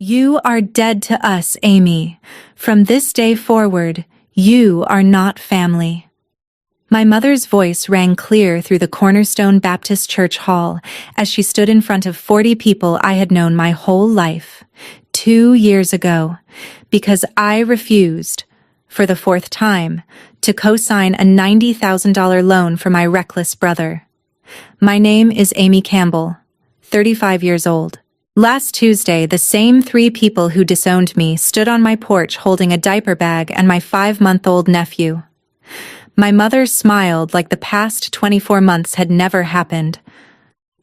You are dead to us, Amy. From this day forward, you are not family. My mother's voice rang clear through the Cornerstone Baptist Church hall as she stood in front of 40 people I had known my whole life, 2 years ago, because I refused, for the 4th time, to co-sign a $90,000 loan for my reckless brother. My name is Amy Campbell, 35 years old. Last Tuesday, the same 3 people who disowned me stood on my porch holding a diaper bag and my 5-month-old nephew. My mother smiled like the past 24 months had never happened.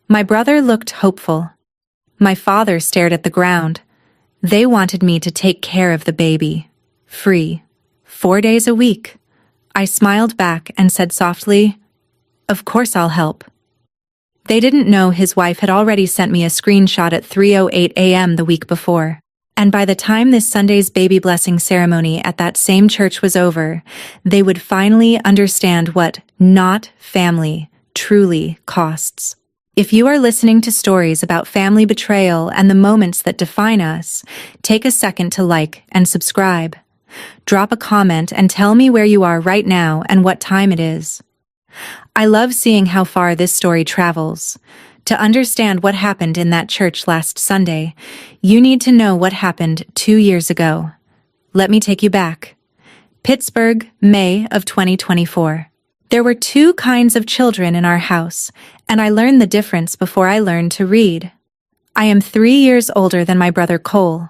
My brother looked hopeful. My father stared at the ground. They wanted me to take care of the baby. Free. 4 days a week. I smiled back and said softly, "Of course I'll help." They didn't know his wife had already sent me a screenshot at 3:08 a.m. the week before. And by the time this Sunday's baby blessing ceremony at that same church was over, they would finally understand what not family truly costs. If you are listening to stories about family betrayal and the moments that define us, take a second to like and subscribe. Drop a comment and tell me where you are right now and what time it is. I love seeing how far this story travels. To understand what happened in that church last Sunday, you need to know what happened 2 years ago. Let me take you back. Pittsburgh, May of 2024. There were 2 kinds of children in our house, and I learned the difference before I learned to read. I am 3 years older than my brother Cole.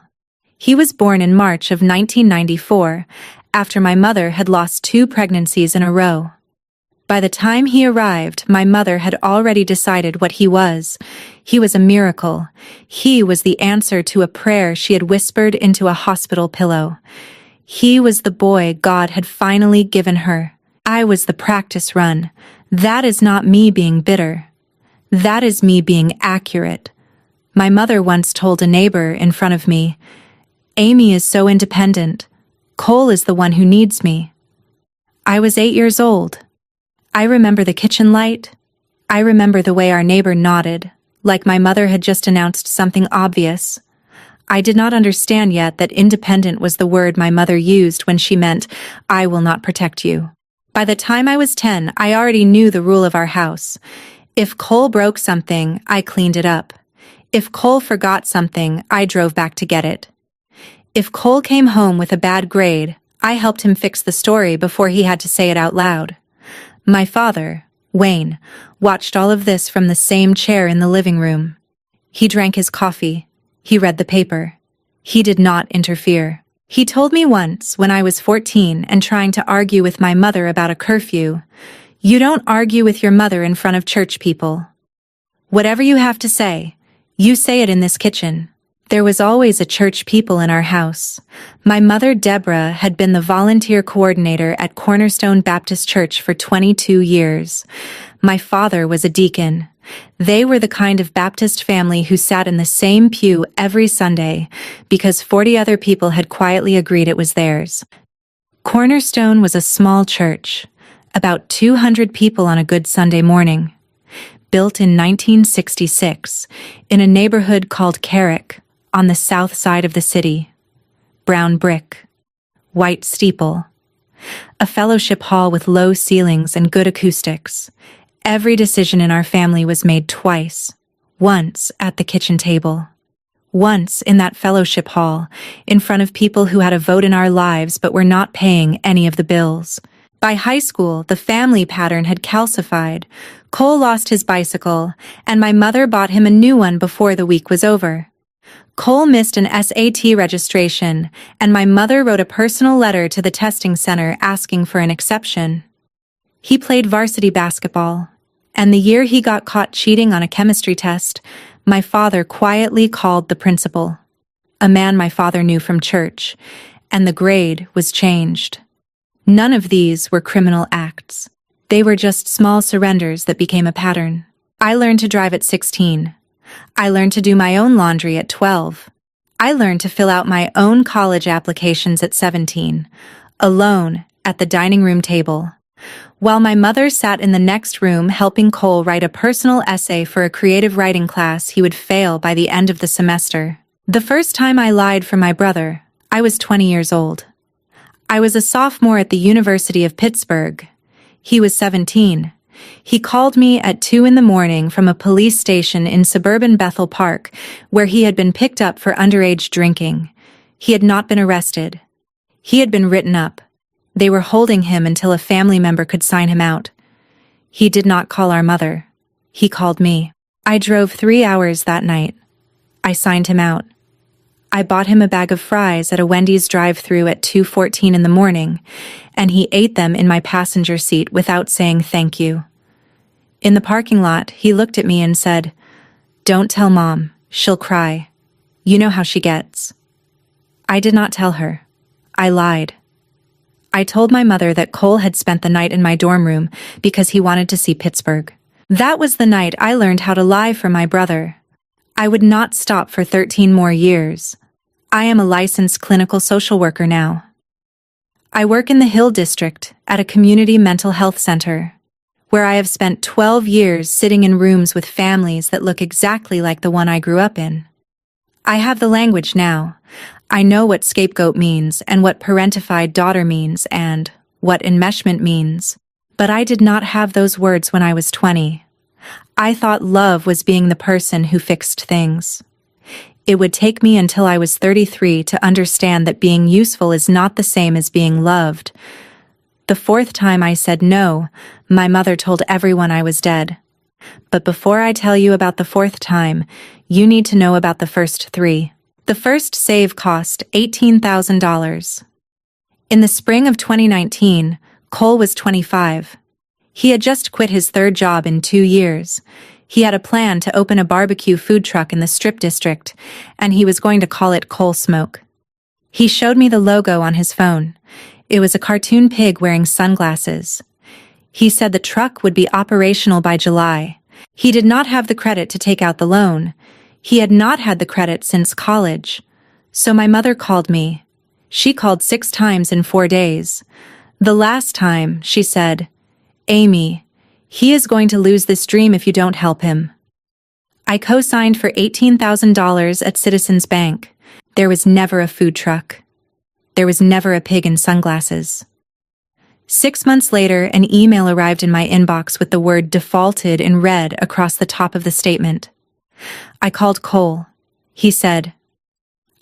He was born in March of 1994, after my mother had lost 2 pregnancies in a row. By the time he arrived, my mother had already decided what he was. He was a miracle. He was the answer to a prayer she had whispered into a hospital pillow. He was the boy God had finally given her. I was the practice run. That is not me being bitter. That is me being accurate. My mother once told a neighbor in front of me, "Amy is so independent. Cole is the one who needs me." I was 8 years old. I remember the kitchen light. I remember the way our neighbor nodded, like my mother had just announced something obvious. I did not understand yet that independent was the word my mother used when she meant, "I will not protect you." By the time I was 10, I already knew the rule of our house. If Cole broke something, I cleaned it up. If Cole forgot something, I drove back to get it. If Cole came home with a bad grade, I helped him fix the story before he had to say it out loud. My father, Wayne, watched all of this from the same chair in the living room. He drank his coffee. He read the paper. He did not interfere. He told me once, when I was 14 and trying to argue with my mother about a curfew, "You don't argue with your mother in front of church people. Whatever you have to say, you say it in this kitchen." There was always a church people in our house. My mother, Deborah, had been the volunteer coordinator at Cornerstone Baptist Church for 22 years. My father was a deacon. They were the kind of Baptist family who sat in the same pew every Sunday because 40 other people had quietly agreed it was theirs. Cornerstone was a small church, about 200 people on a good Sunday morning. Built in 1966, in a neighborhood called Carrick, on the south side of the city. Brown brick. White steeple. A fellowship hall with low ceilings and good acoustics. Every decision in our family was made twice. Once at the kitchen table. Once in that fellowship hall, in front of people who had a vote in our lives but were not paying any of the bills. By high school, the family pattern had calcified. Cole lost his bicycle, and my mother bought him a new one before the week was over. Cole missed an SAT registration, and my mother wrote a personal letter to the testing center asking for an exception. He played varsity basketball, and the year he got caught cheating on a chemistry test, my father quietly called the principal, a man my father knew from church, and the grade was changed. None of these were criminal acts. They were just small surrenders that became a pattern. I learned to drive at 16. I learned to do my own laundry at 12. I learned to fill out my own college applications at 17, alone at the dining room table, while my mother sat in the next room helping Cole write a personal essay for a creative writing class he would fail by the end of the semester. The first time I lied for my brother, I was 20 years old. I was a sophomore at the University of Pittsburgh. He was 17. He called me at 2 in the morning from a police station in suburban Bethel Park, where he had been picked up for underage drinking. He had not been arrested. He had been written up. They were holding him until a family member could sign him out. He did not call our mother. He called me. I drove 3 hours that night. I signed him out. I bought him a bag of fries at a Wendy's drive-thru at 2:14 in the morning, and he ate them in my passenger seat without saying thank you. In the parking lot, he looked at me and said, "Don't tell Mom, she'll cry. You know how she gets." I did not tell her. I lied. I told my mother that Cole had spent the night in my dorm room because he wanted to see Pittsburgh. That was the night I learned how to lie for my brother. I would not stop for 13 more years. I am a licensed clinical social worker now. I work in the Hill District at a community mental health center, where I have spent 12 years sitting in rooms with families that look exactly like the one I grew up in. I have the language now. I know what scapegoat means and what parentified daughter means and what enmeshment means. But I did not have those words when I was 20. I thought love was being the person who fixed things. It would take me until I was 33 to understand that being useful is not the same as being loved. The fourth time I said no, my mother told everyone I was dead. But before I tell you about the fourth time, you need to know about the first 3. The first save cost $18,000. In the spring of 2019, Cole was 25. He had just quit his third job in 2 years. He had a plan to open a barbecue food truck in the Strip District, and he was going to call it Cole Smoke. He showed me the logo on his phone. It was a cartoon pig wearing sunglasses. He said the truck would be operational by July. He did not have the credit to take out the loan. He had not had the credit since college. So my mother called me. She called 6 times in 4 days. The last time, she said, "Amy, he is going to lose this dream if you don't help him." I co-signed for $18,000 at Citizens Bank. There was never a food truck. There was never a pig in sunglasses. 6 months later, an email arrived in my inbox with the word defaulted in red across the top of the statement. I called Cole. He said,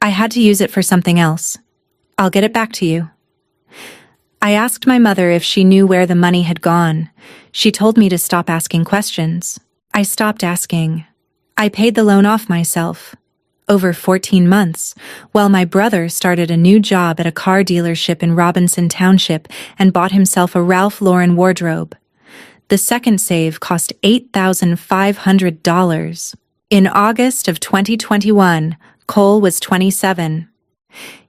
"I had to use it for something else. I'll get it back to you." I asked my mother if she knew where the money had gone. She told me to stop asking questions. I stopped asking. I paid the loan off myself. Over 14 months, while my brother started a new job at a car dealership in Robinson Township and bought himself a Ralph Lauren wardrobe. The second save cost $8,500. In August of 2021, Cole was 27.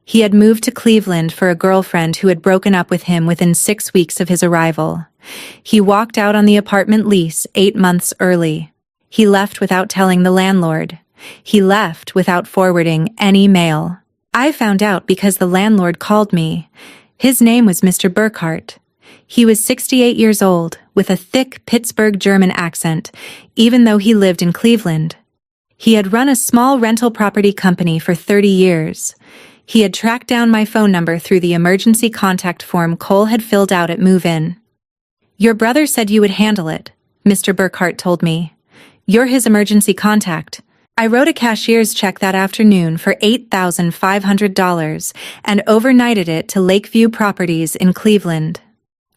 He had moved to Cleveland for a girlfriend who had broken up with him within 6 weeks of his arrival. He walked out on the apartment lease 8 months early. He left without telling the landlord. He left without forwarding any mail. I found out because the landlord called me. His name was Mr. Burkhart. He was 68 years old, with a thick Pittsburgh German accent, even though he lived in Cleveland. He had run a small rental property company for 30 years. He had tracked down my phone number through the emergency contact form Cole had filled out at move-in. "Your brother said you would handle it," Mr. Burkhart told me. "You're his emergency contact." I wrote a cashier's check that afternoon for $8,500 and overnighted it to Lakeview Properties in Cleveland.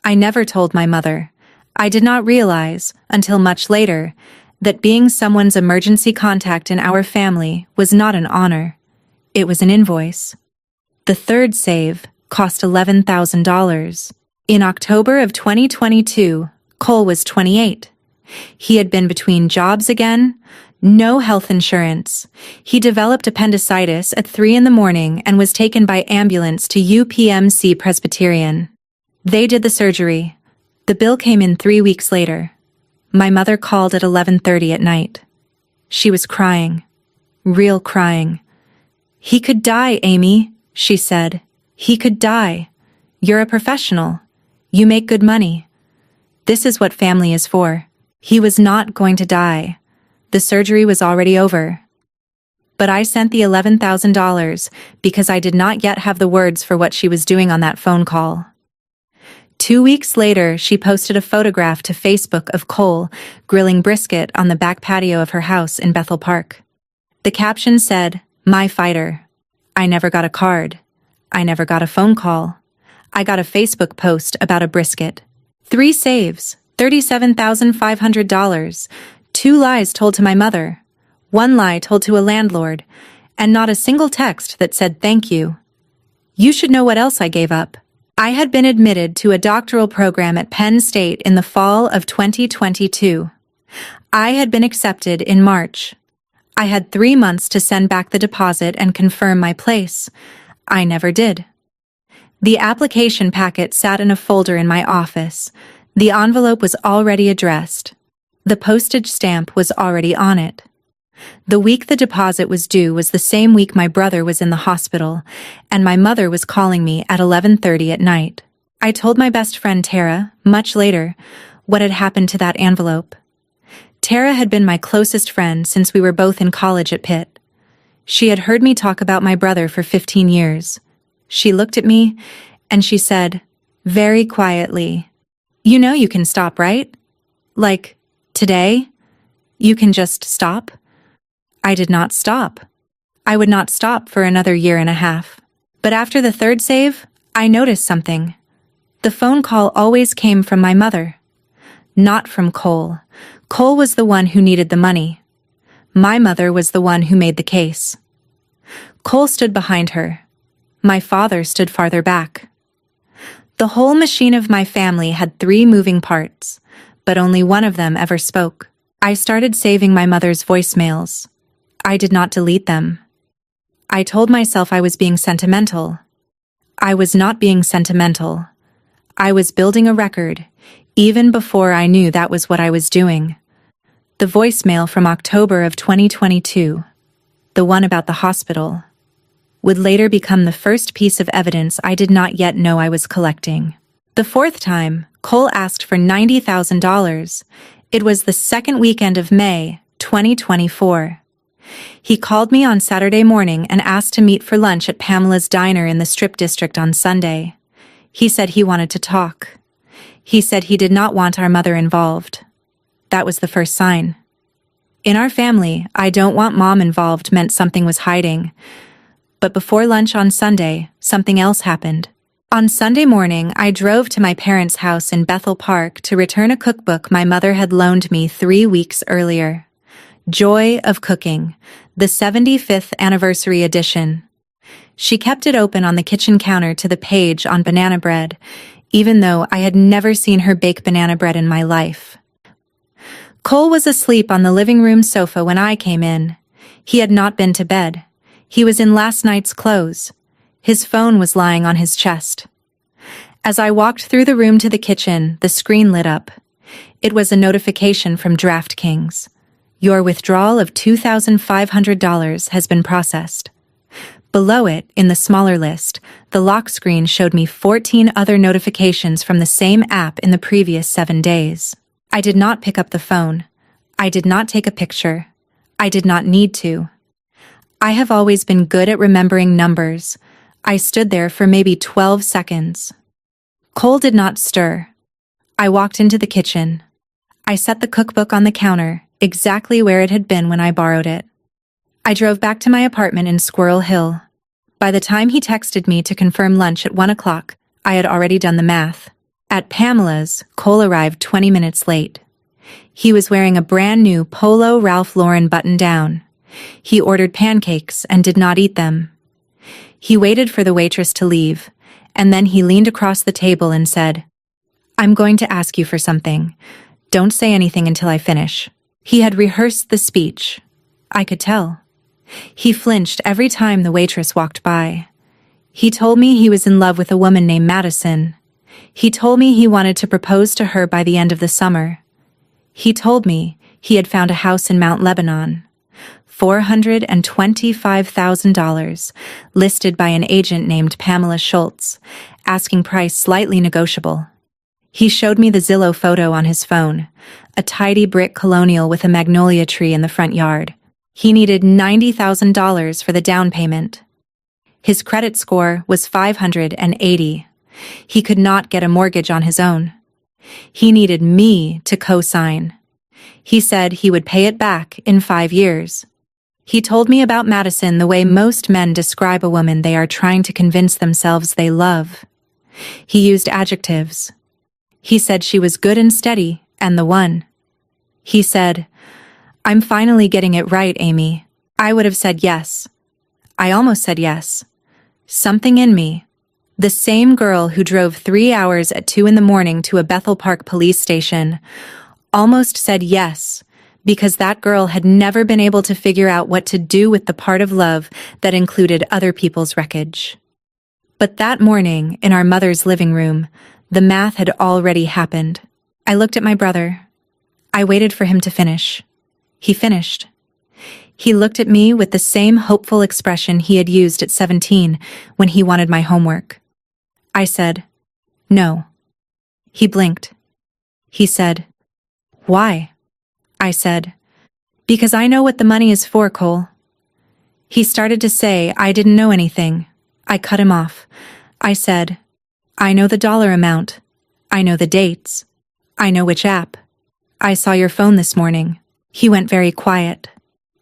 I never told my mother. I did not realize, until much later, that being someone's emergency contact in our family was not an honor. It was an invoice. The third save cost $11,000. In October of 2022, Cole was 28. He had been between jobs again, no health insurance. He developed appendicitis at 3 in the morning and was taken by ambulance to UPMC Presbyterian. They did the surgery. The bill came in 3 weeks later. My mother called at 11:30 at night. She was crying. Real crying. "He could die, Amy," she said. "He could die. You're a professional. You make good money. This is what family is for." He was not going to die. The surgery was already over. But I sent the $11,000 because I did not yet have the words for what she was doing on that phone call. 2 weeks later, she posted a photograph to Facebook of Cole grilling brisket on the back patio of her house in Bethel Park. The caption said, "My fighter. I never got a card. I never got a phone call. I got a Facebook post about a brisket. 3 saves, $37,500, 2 lies told to my mother, 1 lie told to a landlord, and not a single text that said thank you. You should know what else I gave up. I had been admitted to a doctoral program at Penn State in the fall of 2022. I had been accepted in March. I had 3 months to send back the deposit and confirm my place. I never did. The application packet sat in a folder in my office. The envelope was already addressed. The postage stamp was already on it. The week the deposit was due was the same week my brother was in the hospital, and my mother was calling me at 11:30 at night. I told my best friend Tara, much later, what had happened to that envelope. Tara had been my closest friend since we were both in college at Pitt. She had heard me talk about my brother for 15 years. She looked at me, and she said, very quietly, "You know you can stop, right? Like, today? You can just stop?" I did not stop. I would not stop for another 1.5 years. But after the 3rd save, I noticed something. The phone call always came from my mother. Not from Cole. Cole was the one who needed the money. My mother was the one who made the case. Cole stood behind her. My father stood farther back. The whole machine of my family had 3 moving parts, but only one of them ever spoke. I started saving my mother's voicemails. I did not delete them. I told myself I was being sentimental. I was not being sentimental. I was building a record, even before I knew that was what I was doing. The voicemail from October of 2022, the one about the hospital, would later become the first piece of evidence I did not yet know I was collecting. The 4th time, Cole asked for $90,000. It was the 2nd weekend of May, 2024. He called me on Saturday morning and asked to meet for lunch at Pamela's Diner in the Strip District on Sunday. He said he wanted to talk. He said he did not want our mother involved. That was the first sign. In our family, "I don't want mom involved" meant something was hiding. But before lunch on Sunday, something else happened. On Sunday morning, I drove to my parents' house in Bethel Park to return a cookbook my mother had loaned me 3 weeks earlier. Joy of Cooking, the 75th anniversary edition. She kept it open on the kitchen counter to the page on banana bread, even though I had never seen her bake banana bread in my life. Cole was asleep on the living room sofa when I came in. He had not been to bed. He was in last night's clothes. His phone was lying on his chest. As I walked through the room to the kitchen, the screen lit up. It was a notification from DraftKings. Your withdrawal of $2,500 has been processed. Below it, in the smaller list, the lock screen showed me 14 other notifications from the same app in the previous 7 days. I did not pick up the phone. I did not take a picture. I did not need to. I have always been good at remembering numbers. I stood there for maybe 12 seconds. Cole did not stir. I walked into the kitchen. I set the cookbook on the counter, exactly where it had been when I borrowed it. I drove back to my apartment in Squirrel Hill. By the time he texted me to confirm lunch at 1 o'clock, I had already done the math. At Pamela's, Cole arrived 20 minutes late. He was wearing a brand new Polo Ralph Lauren button-down. He ordered pancakes and did not eat them. He waited for the waitress to leave, and then he leaned across the table and said, "I'm going to ask you for something. Don't say anything until I finish." He had rehearsed the speech. I could tell. He flinched every time the waitress walked by. He told me he was in love with a woman named Madison. He told me he wanted to propose to her by the end of the summer. He told me he had found a house in Mount Lebanon, $425,000, listed by an agent named Pamela Schultz, asking price slightly negotiable. He showed me the Zillow photo on his phone, a tidy brick colonial with a magnolia tree in the front yard. He needed $90,000 for the down payment. His credit score was 580. He could not get a mortgage on his own. He needed me to co-sign. He said he would pay it back in 5 years. He told me about Madison the way most men describe a woman they are trying to convince themselves they love. He used adjectives. He said she was good and steady and the one. He said, "I'm finally getting it right, Amy." I would have said yes. I almost said yes. Something in me, the same girl who drove 3 hours at 2 a.m. to a Bethel Park police station, almost said yes, because that girl had never been able to figure out what to do with the part of love that included other people's wreckage. But that morning, in our mother's living room, the math had already happened. I looked at my brother. I waited for him to finish. He finished. He looked at me with the same hopeful expression he had used at 17 when he wanted my homework. I said, "No." He blinked. He said, "Why?" I said, "Because I know what the money is for, Cole." He started to say I didn't know anything. I cut him off. I said, "I know the dollar amount. I know the dates. I know which app. I saw your phone this morning." He went very quiet.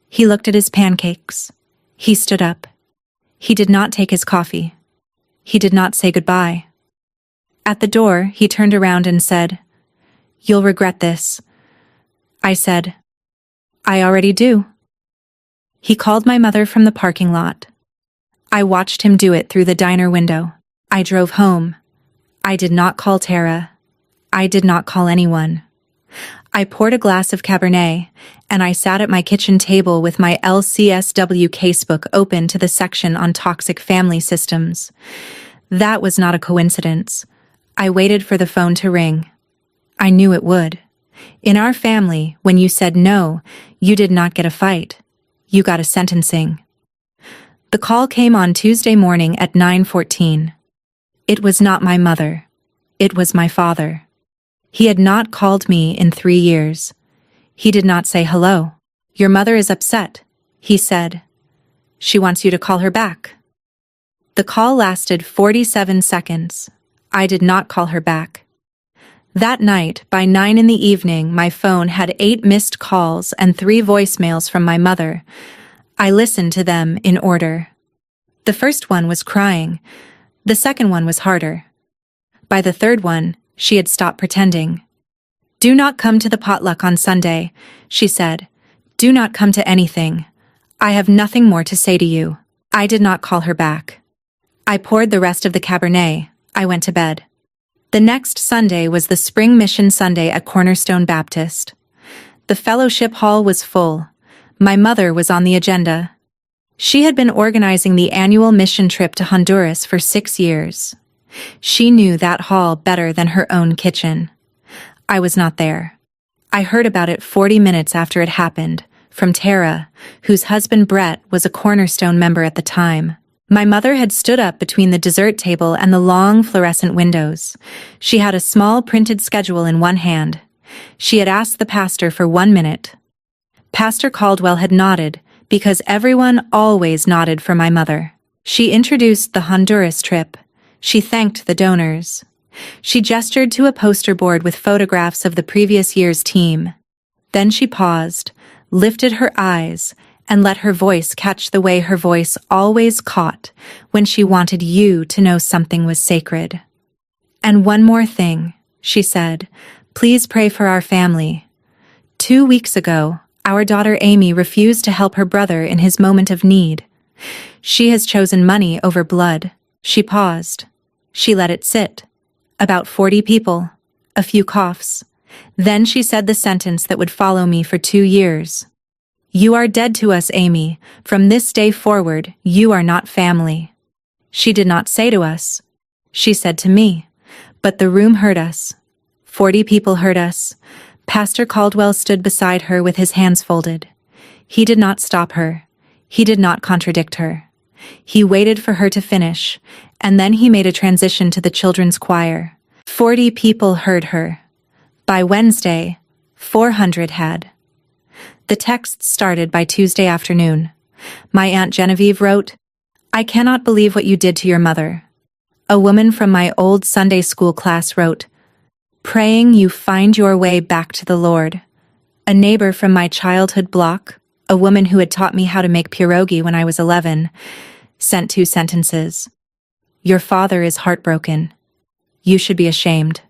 He looked at his pancakes. He stood up. He did not take his coffee. He did not say goodbye. At the door, he turned around and said, "You'll regret this." I said, "I already do." He called my mother from the parking lot. I watched him do it through the diner window. I drove home. I did not call Tara. I did not call anyone. I poured a glass of Cabernet, and I sat at my kitchen table with my LCSW casebook open to the section on toxic family systems. That was not a coincidence. I waited for the phone to ring. I knew it would. In our family, when you said no, you did not get a fight. You got a sentencing. The call came on Tuesday morning at 9:14. It was not my mother. It was my father. He had not called me in 3 years. He did not say hello. "Your mother is upset," he said. "She wants you to call her back." The call lasted 47 seconds. I did not call her back. That night, by 9 in the evening, my phone had 8 missed calls and 3 voicemails from my mother. I listened to them in order. The first one was crying. The second one was harder. By the third one, she had stopped pretending. "Do not come to the potluck on Sunday," she said. "Do not come to anything. I have nothing more to say to you." I did not call her back. I poured the rest of the Cabernet. I went to bed. The next Sunday was the Spring Mission Sunday at Cornerstone Baptist. The fellowship hall was full. My mother was on the agenda. She had been organizing the annual mission trip to Honduras for 6 years. She knew that hall better than her own kitchen. I was not there. I heard about it 40 minutes after it happened, from Tara, whose husband Brett was a Cornerstone member at the time. My mother had stood up between the dessert table and the long fluorescent windows. She had a small printed schedule in one hand. She had asked the pastor for 1 minute. Pastor Caldwell had nodded, because everyone always nodded for my mother. She introduced the Honduras trip. She thanked the donors. She gestured to a poster board with photographs of the previous year's team. Then she paused, lifted her eyes, and let her voice catch the way her voice always caught when she wanted you to know something was sacred. "And one more thing," she said, "please pray for our family. 2 weeks ago, our daughter Amy refused to help her brother in his moment of need. She has chosen money over blood." She paused. She let it sit. About 40 people. A few coughs. Then she said the sentence that would follow me for 2 years. "You are dead to us, Amy. From this day forward, you are not family." She did not say to us. She said to me. But the room heard us. 40 people heard us. Pastor Caldwell stood beside her with his hands folded. He did not stop her. He did not contradict her. He waited for her to finish, and then he made a transition to the children's choir. 40 people heard her. By Wednesday, 400 had. The text started by Tuesday afternoon. My Aunt Genevieve wrote, "I cannot believe what you did to your mother." A woman from my old Sunday school class wrote, "Praying you find your way back to the Lord." A neighbor from my childhood block, a woman who had taught me how to make pierogi when I was 11, sent 2 sentences. "Your father is heartbroken. You should be ashamed."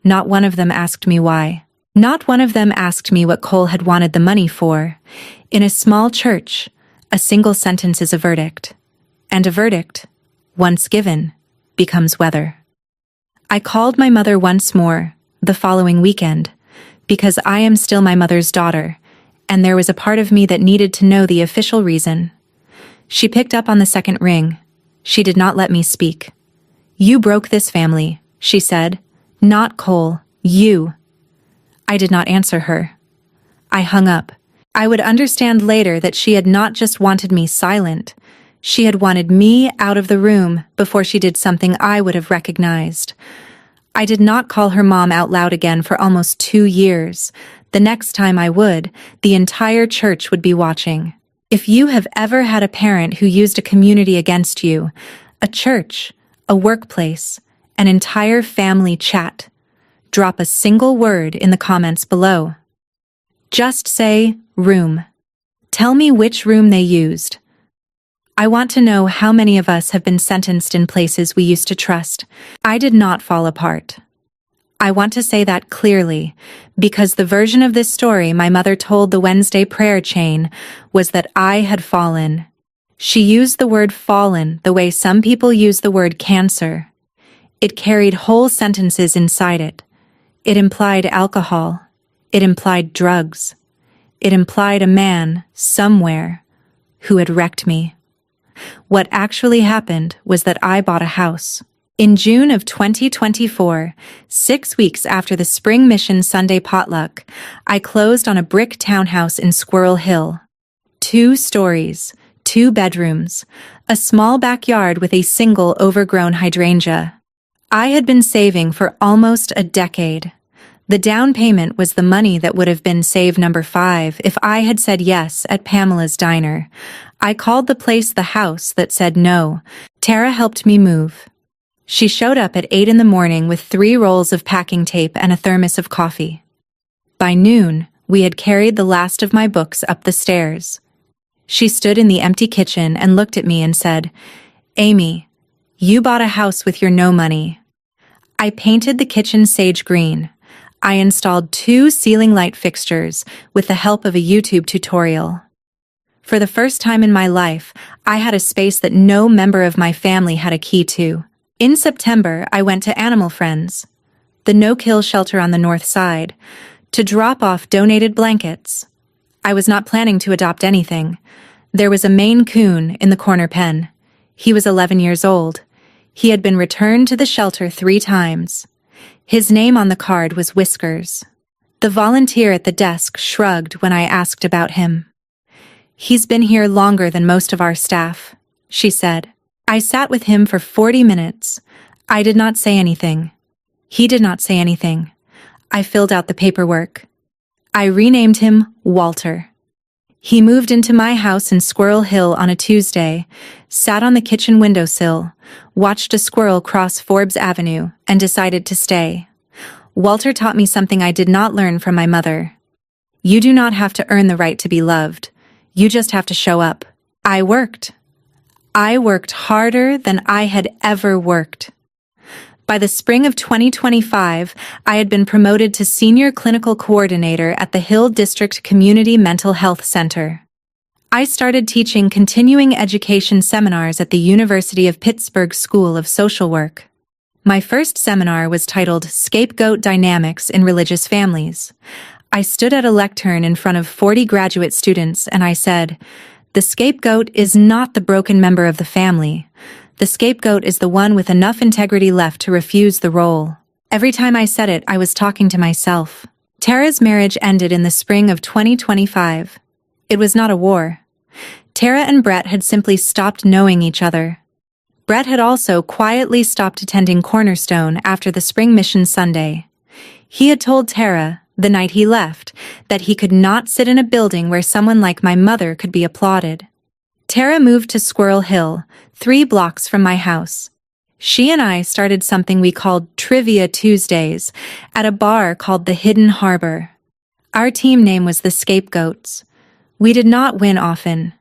Not one of them asked me why. Not one of them asked me what Cole had wanted the money for. In a small church, a single sentence is a verdict. And a verdict, once given, becomes weather. I called my mother once more, the following weekend, because I am still my mother's daughter, and there was a part of me that needed to know the official reason. She picked up on the second ring. She did not let me speak. "You broke this family," she said. "Not Cole, you." I did not answer her. I hung up. I would understand later that she had not just wanted me silent. She had wanted me out of the room before she did something I would have recognized. I did not call her mom out loud again for almost 2 years. The next time I would, the entire church would be watching. If you have ever had a parent who used a community against you, a church, a workplace, an entire family chat, drop a single word in the comments below. Just say, room. Tell me which room they used. I want to know how many of us have been sentenced in places we used to trust. I did not fall apart. I want to say that clearly, because the version of this story my mother told the Wednesday prayer chain was that I had fallen. She used the word fallen the way some people use the word cancer. It carried whole sentences inside it. It implied alcohol. It implied drugs. It implied a man, somewhere, who had wrecked me. What actually happened was that I bought a house. In June of 2024, 6 weeks after the Spring Mission Sunday potluck, I closed on a brick townhouse in Squirrel Hill. 2 stories, 2 bedrooms, a small backyard with a single overgrown hydrangea. I had been saving for almost a decade. The down payment was the money that would have been save number 5 if I had said yes at Pamela's Diner. I called the place the house that said no. Tara helped me move. She showed up at 8 in the morning with 3 rolls of packing tape and a thermos of coffee. By noon, we had carried the last of my books up the stairs. She stood in the empty kitchen and looked at me and said, "Amy, you bought a house with your no money." I painted the kitchen sage green. I installed 2 ceiling light fixtures with the help of a YouTube tutorial. For the first time in my life, I had a space that no member of my family had a key to. In September, I went to Animal Friends, the no-kill shelter on the north side, to drop off donated blankets. I was not planning to adopt anything. There was a Maine Coon in the corner pen. He was 11 years old. He had been returned to the shelter 3 times. His name on the card was Whiskers. The volunteer at the desk shrugged when I asked about him. "He's been here longer than most of our staff," she said. I sat with him for 40 minutes. I did not say anything. He did not say anything. I filled out the paperwork. I renamed him Walter. He moved into my house in Squirrel Hill on a Tuesday, sat on the kitchen windowsill, watched a squirrel cross Forbes Avenue, and decided to stay. Walter taught me something I did not learn from my mother. You do not have to earn the right to be loved. You just have to show up. I worked. I worked harder than I had ever worked. By the spring of 2025, I had been promoted to Senior Clinical Coordinator at the Hill District Community Mental Health Center. I started teaching continuing education seminars at the University of Pittsburgh School of Social Work. My first seminar was titled Scapegoat Dynamics in Religious Families. I stood at a lectern in front of 40 graduate students and I said, "The scapegoat is not the broken member of the family. The scapegoat is the one with enough integrity left to refuse the role." Every time I said it, I was talking to myself. Tara's marriage ended in the spring of 2025. It was not a war. Tara and Brett had simply stopped knowing each other. Brett had also quietly stopped attending Cornerstone after the Spring Mission Sunday. He had told Tara, the night he left, that he could not sit in a building where someone like my mother could be applauded. Tara moved to Squirrel Hill, 3 blocks from my house. She and I started something we called Trivia Tuesdays at a bar called the Hidden Harbor. Our team name was the Scapegoats. We did not win often.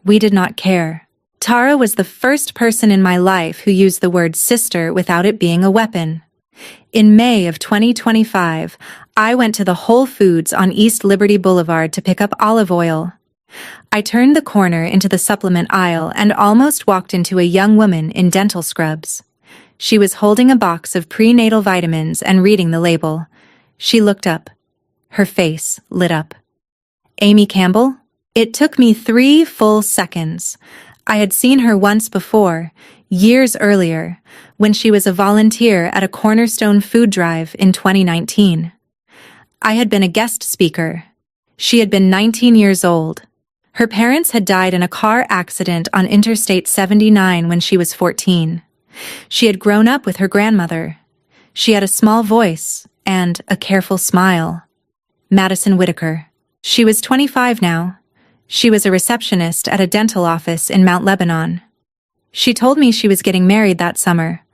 We did not care. Tara was the first person in my life who used the word sister without it being a weapon. In May of 2025, I went to the Whole Foods on East Liberty Boulevard to pick up olive oil. I turned the corner into the supplement aisle and almost walked into a young woman in dental scrubs. She was holding a box of prenatal vitamins and reading the label. She looked up. Her face lit up. Amy Campbell? It took me 3 full seconds. I had seen her once before, years earlier, when she was a volunteer at a Cornerstone food drive in 2019. I had been a guest speaker. She had been 19 years old. Her parents had died in a car accident on Interstate 79 when she was 14. She had grown up with her grandmother. She had a small voice and a careful smile. Madison Whitaker. She was 25 now. She was a receptionist at a dental office in Mount Lebanon. She told me she was getting married that summer.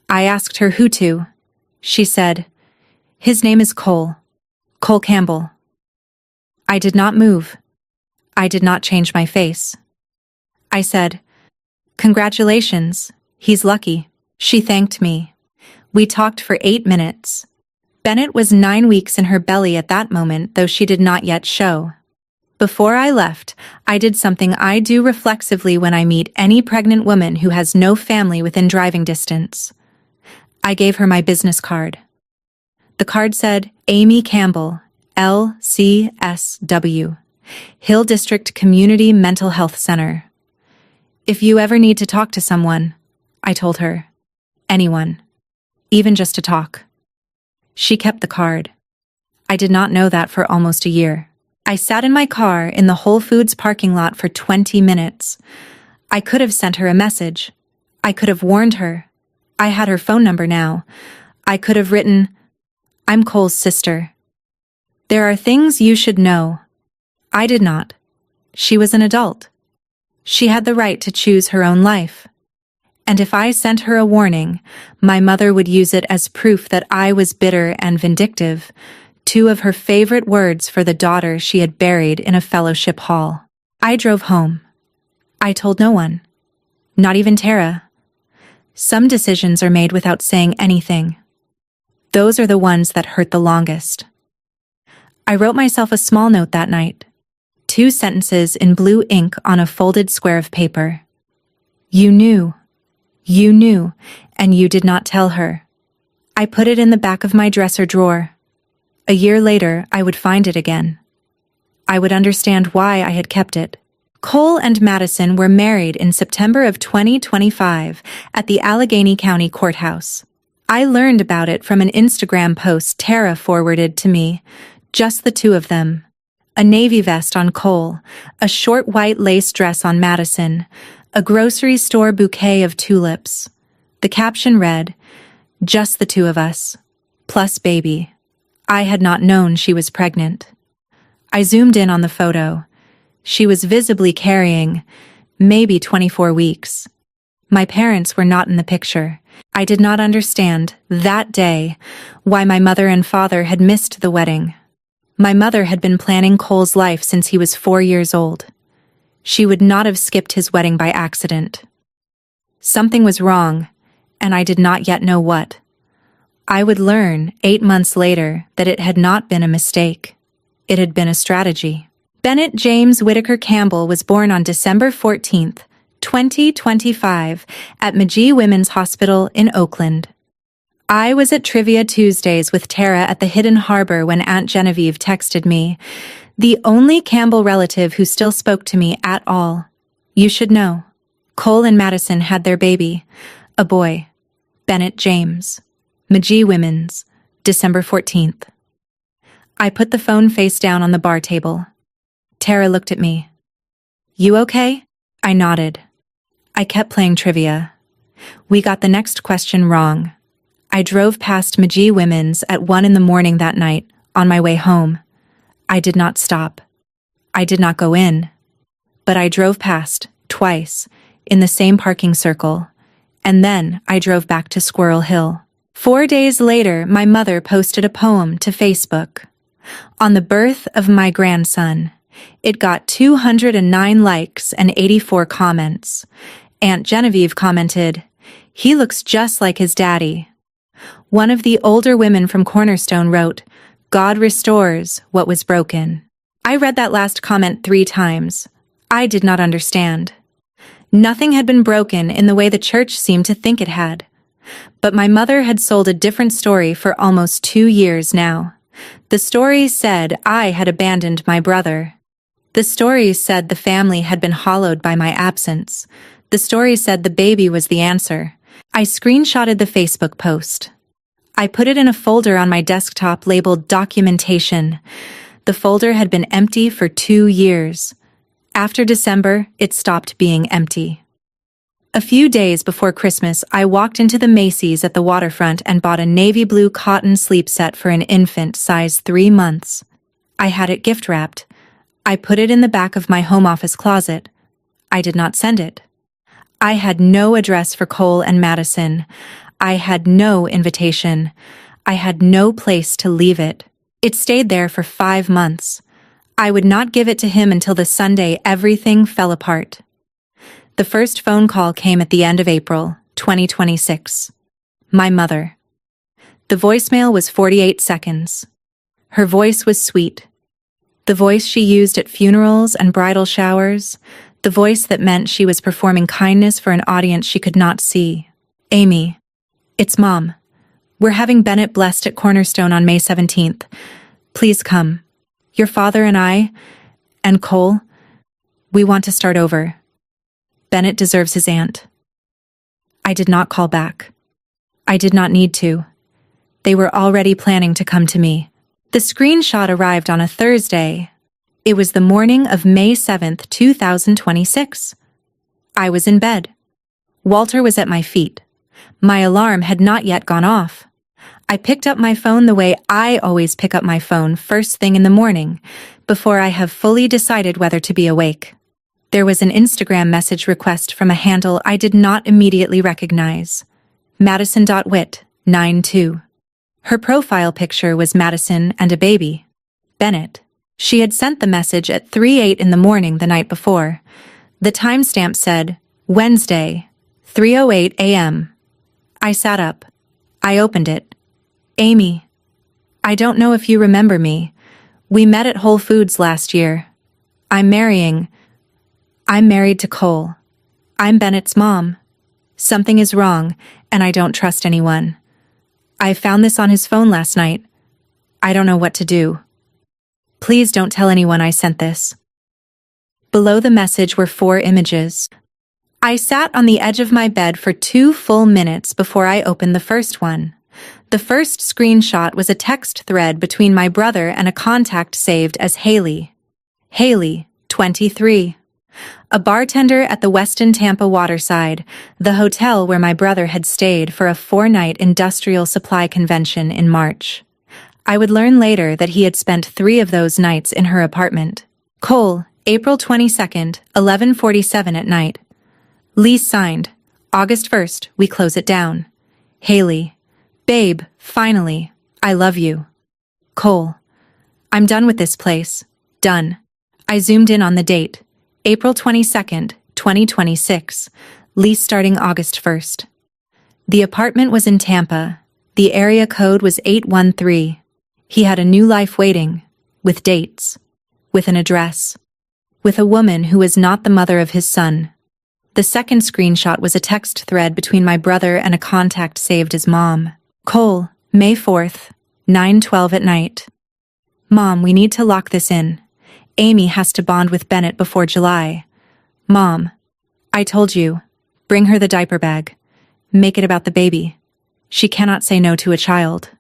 I asked her who to. She said, "His name is Cole. Cole Campbell." I did not move. I did not change my face. I said, "Congratulations, he's lucky." She thanked me. We talked for 8 minutes. Bennett was 9 weeks in her belly at that moment, though she did not yet show. Before I left, I did something I do reflexively when I meet any pregnant woman who has no family within driving distance. I gave her my business card. The card said, Amy Campbell, LCSW, Hill District Community Mental Health Center. If you ever need to talk to someone, I told her, anyone, even just to talk. She kept the card. I did not know that for almost a year. I sat in my car in the Whole Foods parking lot for 20 minutes. I could have sent her a message. I could have warned her. I had her phone number now. I could have written, "I'm Cole's sister. There are things you should know." I did not. She was an adult. She had the right to choose her own life. And if I sent her a warning, my mother would use it as proof that I was bitter and vindictive, 2 of her favorite words for the daughter she had buried in a fellowship hall. I drove home. I told no one, not even Tara. Some decisions are made without saying anything. Those are the ones that hurt the longest. I wrote myself a small note that night. 2 sentences in blue ink on a folded square of paper. You knew, and you did not tell her. I put it in the back of my dresser drawer. A year later, I would find it again. I would understand why I had kept it. Cole and Madison were married in September of 2025 at the Allegheny County Courthouse. I learned about it from an Instagram post Tara forwarded to me, just the 2 of them. A navy vest on Cole, a short white lace dress on Madison, a grocery store bouquet of tulips. The caption read, "Just the 2 of us, plus baby." I had not known she was pregnant. I zoomed in on the photo. She was visibly carrying, maybe 24 weeks. My parents were not in the picture. I did not understand, that day, why my mother and father had missed the wedding. My mother had been planning Cole's life since he was 4 years old. She would not have skipped his wedding by accident. Something was wrong, and I did not yet know what. I would learn 8 months later that it had not been a mistake. It had been a strategy. Bennett James Whitaker Campbell was born on December 14th, 2025, at Magee Women's Hospital in Oakland. I was at Trivia Tuesdays with Tara at the Hidden Harbor when Aunt Genevieve texted me, the only Campbell relative who still spoke to me at all. You should know. Cole and Madison had their baby, a boy, Bennett James. Magee Women's, December 14th. I put the phone face down on the bar table. Tara looked at me. You okay? I nodded. I kept playing trivia. We got the next question wrong. I drove past Magee Women's at 1 in the morning that night, on my way home. I did not stop. I did not go in. But I drove past, twice, in the same parking circle, and then I drove back to Squirrel Hill. 4 days later, my mother posted a poem to Facebook. On the birth of my grandson. It got 209 likes and 84 comments. Aunt Genevieve commented, "He looks just like his daddy." One of the older women from Cornerstone wrote, "God restores what was broken." I read that last comment 3 times. I did not understand. Nothing had been broken in the way the church seemed to think it had. But my mother had sold a different story for almost 2 years now. The story said I had abandoned my brother. The story said the family had been hollowed by my absence. The story said the baby was the answer. I screenshotted the Facebook post. I put it in a folder on my desktop labeled Documentation. The folder had been empty for 2 years. After December, it stopped being empty. A few days before Christmas, I walked into the Macy's at the waterfront and bought a navy blue cotton sleep set for an infant size 3 months. I had it gift wrapped. I put it in the back of my home office closet. I did not send it. I had no address for Cole and Madison. I had no invitation. I had no place to leave it. It stayed there for 5 months. I would not give it to him until the Sunday everything fell apart. The first phone call came at the end of April, 2026. My mother. The voicemail was 48 seconds. Her voice was sweet. The voice she used at funerals and bridal showers. The voice that meant she was performing kindness for an audience she could not see. "Amy, it's Mom. We're having Bennett blessed at Cornerstone on May 17th. Please come. Your father and I, and Cole, we want to start over. Bennett deserves his aunt." I did not call back. I did not need to. They were already planning to come to me. The screenshot arrived on a Thursday. It was the morning of May 7th, 2026. I was in bed. Walter was at my feet. My alarm had not yet gone off. I picked up my phone the way I always pick up my phone first thing in the morning, before I have fully decided whether to be awake. There was an Instagram message request from a handle I did not immediately recognize. Madison.wit, 92. Her profile picture was Madison and a baby. Bennett. She had sent the message at 3:08 in the morning the night before. The timestamp said, Wednesday, 3:08 a.m. I sat up. I opened it. "Amy, I don't know if you remember me. We met at Whole Foods last year. I'm married to Cole. I'm Bennett's mom. Something is wrong, and I don't trust anyone. I found this on his phone last night. I don't know what to do. Please don't tell anyone I sent this." Below the message were 4 images. I sat on the edge of my bed for 2 full minutes before I opened the first one. The first screenshot was a text thread between my brother and a contact saved as Haley. Haley, 23. A bartender at the Westin Tampa Waterside, the hotel where my brother had stayed for a 4-night industrial supply convention in March. I would learn later that he had spent 3 of those nights in her apartment. Cole, April 22nd, 11:47 at night. Lease signed. August 1st, we close it down. Haley. Babe, finally. I love you. Cole. I'm done with this place. Done. I zoomed in on the date. April 22nd, 2026. Lease starting August 1st. The apartment was in Tampa. The area code was 813. He had a new life waiting. With dates. With an address. With a woman who was not the mother of his son. The second screenshot was a text thread between my brother and a contact saved as Mom. Cole, May 4th, 9:12 at night. Mom, we need to lock this in. Amy has to bond with Bennett before July. Mom, I told you. Bring her the diaper bag. Make it about the baby. She cannot say no to a child.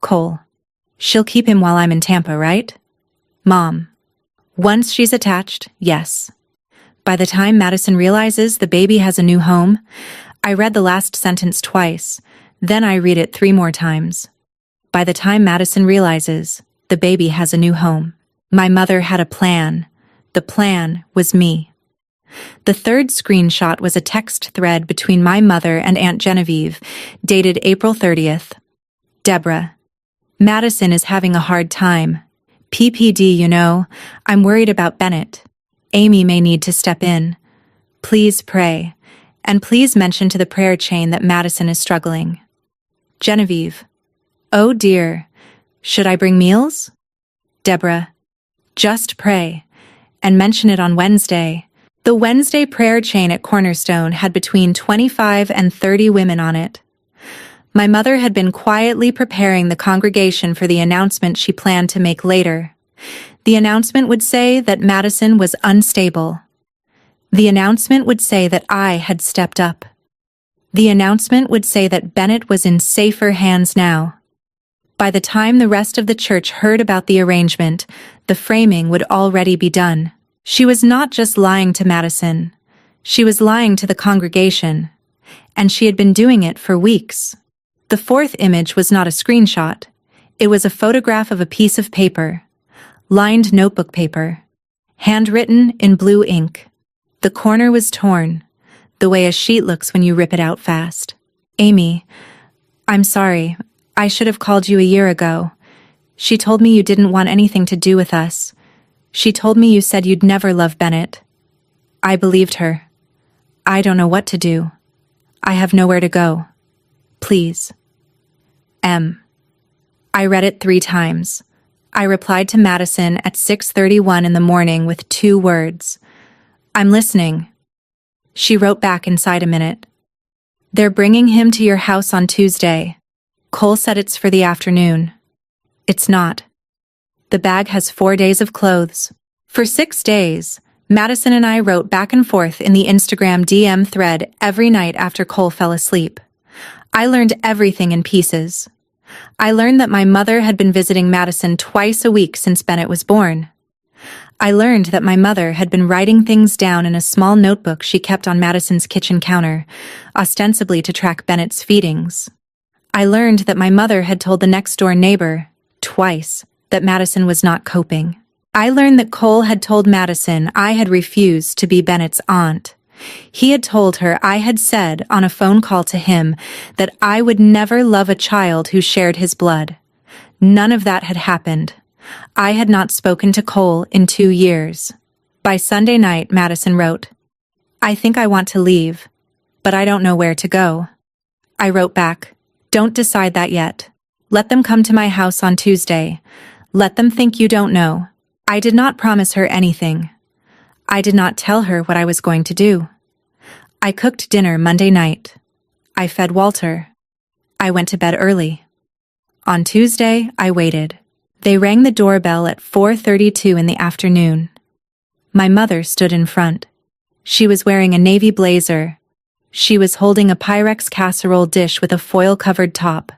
Cole, she'll keep him while I'm in Tampa, right? Mom, once she's attached, yes. By the time Madison realizes the baby has a new home, I read the last sentence twice, then I read it 3 more times. By the time Madison realizes the baby has a new home. My mother had a plan. The plan was me. The third screenshot was a text thread between my mother and Aunt Genevieve, dated April 30th. Deborah. Madison is having a hard time. PPD, you know, I'm worried about Bennett. Amy may need to step in. Please pray. And please mention to the prayer chain that Madison is struggling. Genevieve. Oh dear. Should I bring meals? Deborah. Just pray. And mention it on Wednesday. The Wednesday prayer chain at Cornerstone had between 25 and 30 women on it. My mother had been quietly preparing the congregation for the announcement she planned to make later. The announcement would say that Madison was unstable. The announcement would say that I had stepped up. The announcement would say that Bennett was in safer hands now. By the time the rest of the church heard about the arrangement, the framing would already be done. She was not just lying to Madison. She was lying to the congregation. And she had been doing it for weeks. The fourth image was not a screenshot. It was a photograph of a piece of paper. Lined notebook paper. Handwritten in blue ink. The corner was torn, the way a sheet looks when you rip it out fast. Amy, I'm sorry. I should have called you a year ago. She told me you didn't want anything to do with us. She told me you said you'd never love Bennett. I believed her. I don't know what to do. I have nowhere to go. Please. M. I read it 3 times. I replied to Madison at 6:31 in the morning with 2 words. I'm listening. She wrote back inside a minute. They're bringing him to your house on Tuesday. Cole said it's for the afternoon. It's not. The bag has 4 days of clothes. For 6 days, Madison and I wrote back and forth in the Instagram DM thread every night after Cole fell asleep. I learned everything in pieces. I learned that my mother had been visiting Madison twice a week since Bennett was born. I learned that my mother had been writing things down in a small notebook she kept on Madison's kitchen counter, ostensibly to track Bennett's feedings. I learned that my mother had told the next-door neighbor, twice, that Madison was not coping. I learned that Cole had told Madison I had refused to be Bennett's aunt. He had told her I had said on a phone call to him that I would never love a child who shared his blood. None of that had happened. I had not spoken to Cole in 2 years. By Sunday night, Madison wrote, I think I want to leave, but I don't know where to go. I wrote back, don't decide that yet. Let them come to my house on Tuesday. Let them think you don't know. I did not promise her anything. I did not tell her what I was going to do. I cooked dinner Monday night. I fed Walter. I went to bed early. On Tuesday, I waited. They rang the doorbell at 4:32 in the afternoon. My mother stood in front. She was wearing a navy blazer. She was holding a Pyrex casserole dish with a foil-covered top.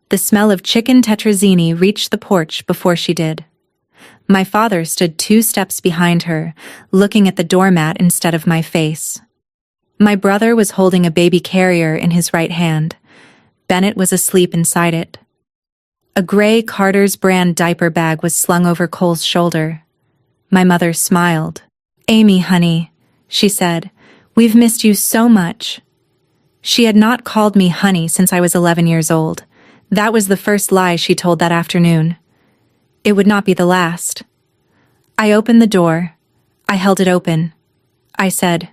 The smell of chicken tetrazzini reached the porch before she did. My father stood 2 steps behind her, looking at the doormat instead of my face. My brother was holding a baby carrier in his right hand. Bennett was asleep inside it. A gray Carter's brand diaper bag was slung over Cole's shoulder. My mother smiled. Amy, honey, she said, we've missed you so much. She had not called me honey since I was 11 years old. That was the first lie she told that afternoon. It would not be the last. I opened the door. I held it open. I said,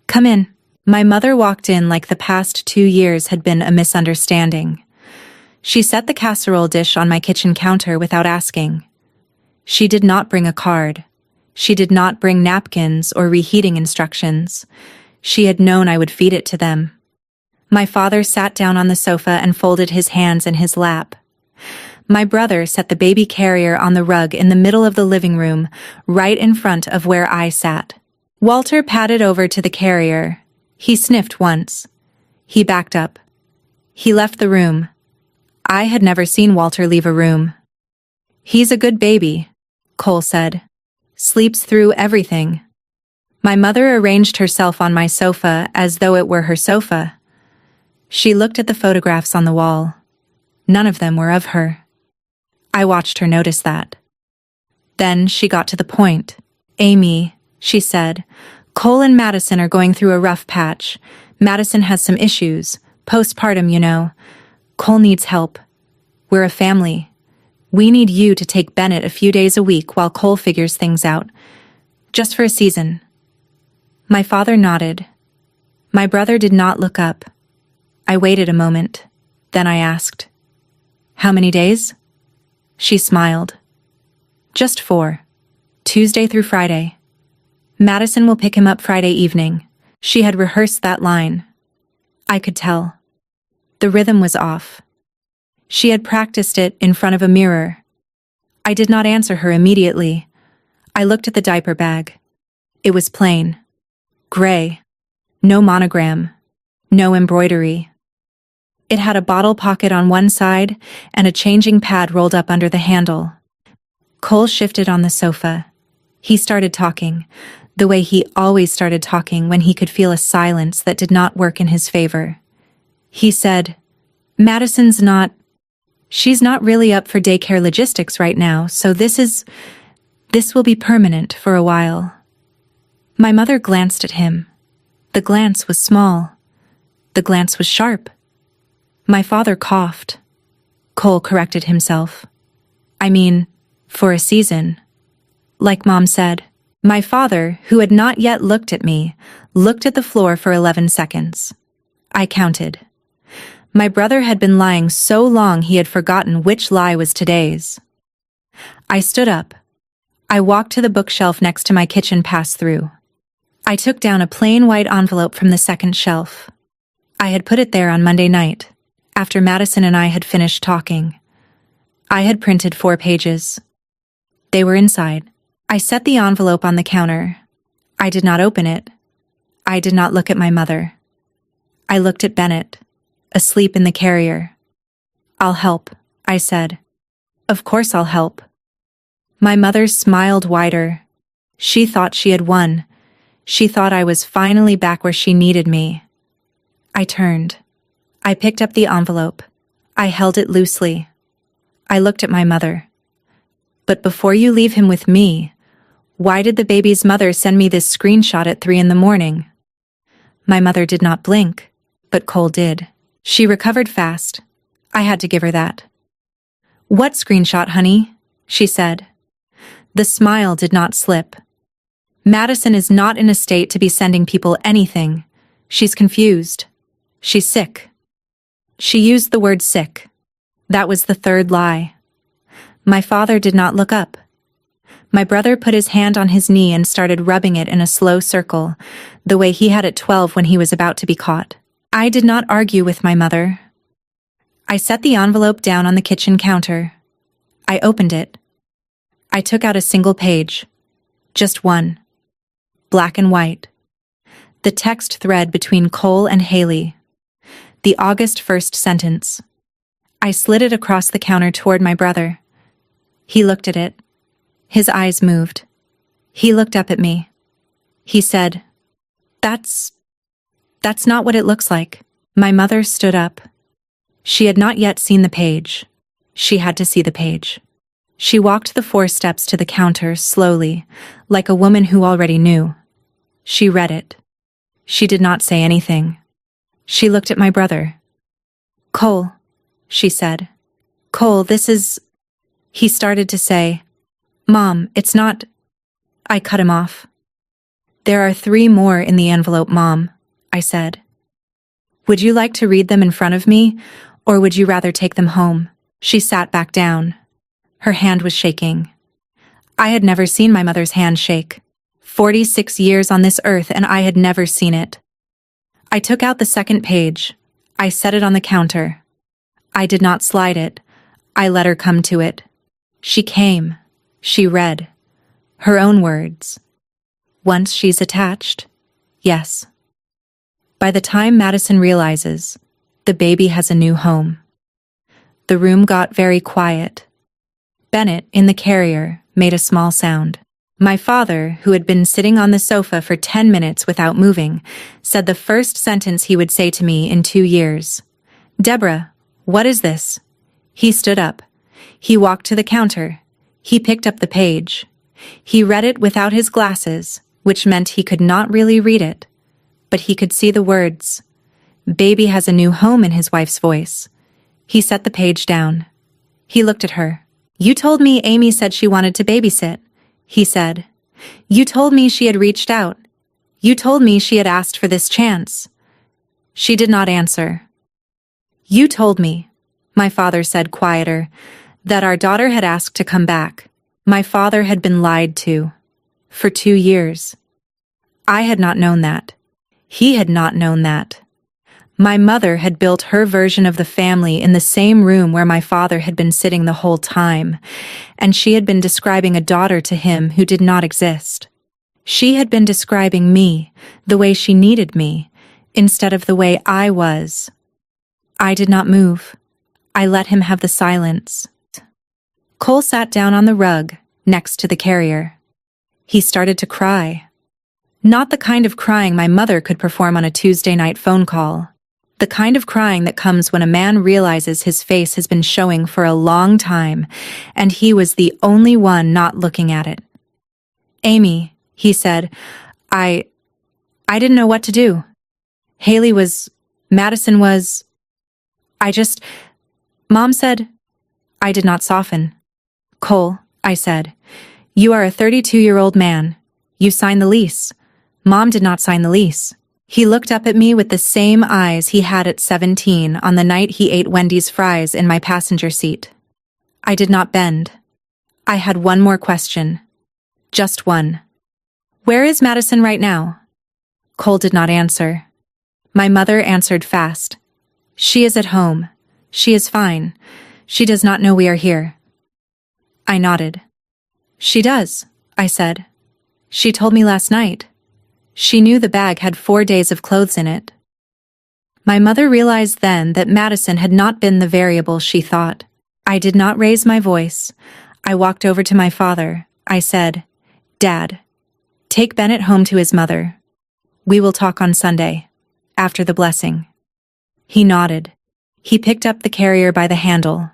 come in. My mother walked in like the past 2 years had been a misunderstanding. She set the casserole dish on my kitchen counter without asking. She did not bring a card. She did not bring napkins or reheating instructions. She had known I would feed it to them. My father sat down on the sofa and folded his hands in his lap. My brother set the baby carrier on the rug in the middle of the living room, right in front of where I sat. Walter padded over to the carrier. He sniffed once. He backed up. He left the room. I had never seen Walter leave a room. He's a good baby, Cole said. Sleeps through everything. My mother arranged herself on my sofa as though it were her sofa. She looked at the photographs on the wall. None of them were of her. I watched her notice that. Then she got to the point. Amy, she said, Cole and Madison are going through a rough patch. Madison has some issues. Postpartum, you know. Cole needs help. We're a family. We need you to take Bennett a few days a week while Cole figures things out. Just for a season. My father nodded. My brother did not look up. I waited a moment. Then I asked, "How many days?" She smiled. "Just 4. Tuesday through Friday. Madison will pick him up Friday evening." She had rehearsed that line. I could tell. The rhythm was off. She had practiced it in front of a mirror. I did not answer her immediately. I looked at the diaper bag. It was plain. Gray. No monogram. No embroidery. It had a bottle pocket on one side and a changing pad rolled up under the handle. Cole shifted on the sofa. He started talking, the way he always started talking when he could feel a silence that did not work in his favor. He said, She's not really up for daycare logistics right now, so this will be permanent for a while." My mother glanced at him. The glance was small. The glance was sharp. My father coughed. Cole corrected himself. "I mean, for a season." Like Mom said. My father, who had not yet looked at me, looked at the floor for 11 seconds. I counted. My brother had been lying so long he had forgotten which lie was today's. I stood up. I walked to the bookshelf next to my kitchen pass-through. I took down a plain white envelope from the second shelf. I had put it there on Monday night, after Madison and I had finished talking. I had printed 4 pages. They were inside. I set the envelope on the counter. I did not open it. I did not look at my mother. I looked at Bennett, asleep in the carrier. "I'll help," I said. "Of course I'll help." My mother smiled wider. She thought she had won. She thought I was finally back where she needed me. I turned. I picked up the envelope. I held it loosely. I looked at my mother. "But before you leave him with me, why did the baby's mother send me this screenshot at 3 a.m? My mother did not blink, but Cole did. She recovered fast. I had to give her that. "What screenshot, honey?" she said. The smile did not slip. "Madison is not in a state to be sending people anything. She's confused. She's sick." She used the word sick. That was the third lie. My father did not look up. My brother put his hand on his knee and started rubbing it in a slow circle, the way he had at 12 when he was about to be caught. I did not argue with my mother. I set the envelope down on the kitchen counter. I opened it. I took out a single page. Just one. Black and white. The text thread between Cole and Haley. The August 1st sentence. I slid it across the counter toward my brother. He looked at it. His eyes moved. He looked up at me. He said, That's not what it looks like." My mother stood up. She had not yet seen the page. She had to see the page. She walked the 4 steps to the counter slowly, like a woman who already knew. She read it. She did not say anything. She looked at my brother. "Cole," she said. "Cole, this is..." He started to say, "Mom, it's not..." I cut him off. "There are 3 more in the envelope, Mom," I said. "Would you like to read them in front of me, or would you rather take them home?" She sat back down. Her hand was shaking. I had never seen my mother's hand shake. 46 years on this earth, and I had never seen it. I took out the second page. I set it on the counter. I did not slide it. I let her come to it. She came. She read. Her own words. "Once she's attached, yes." By the time Madison realizes, the baby has a new home. The room got very quiet. Bennett, in the carrier, made a small sound. My father, who had been sitting on the sofa for 10 minutes without moving, said the first sentence he would say to me in 2 years. "Deborah, what is this?" He stood up. He walked to the counter. He picked up the page. He read it without his glasses, which meant he could not really read it. But he could see the words. Baby has a new home in his wife's voice. He set the page down. He looked at her. You told me Amy said she wanted to babysit, he said. You told me she had reached out. You told me she had asked for this chance. She did not answer. You told me, my father said quieter, that our daughter had asked to come back. My father had been lied to. For 2 years. I had not known that. He had not known that. My mother had built her version of the family in the same room where my father had been sitting the whole time, and she had been describing a daughter to him who did not exist. She had been describing me, the way she needed me, instead of the way I was. I did not move. I let him have the silence. Cole sat down on the rug, next to the carrier. He started to cry. Not the kind of crying my mother could perform on a Tuesday night phone call. The kind of crying that comes when a man realizes his face has been showing for a long time, and he was the only one not looking at it. Amy, he said, I didn't know what to do. Madison was... Mom said... I did not soften. Cole, I said, you are a 32-year-old man. You signed the lease. Mom did not sign the lease. He looked up at me with the same eyes he had at 17 on the night he ate Wendy's fries in my passenger seat. I did not bend. I had one more question. Just one. Where is Madison right now? Cole did not answer. My mother answered fast. She is at home. She is fine. She does not know we are here. I nodded. She does, I said. She told me last night. She knew the bag had 4 days of clothes in it. My mother realized then that Madison had not been the variable she thought. I did not raise my voice. I walked over to my father. I said, Dad, take Bennett home to his mother. We will talk on Sunday, after the blessing. He nodded. He picked up the carrier by the handle.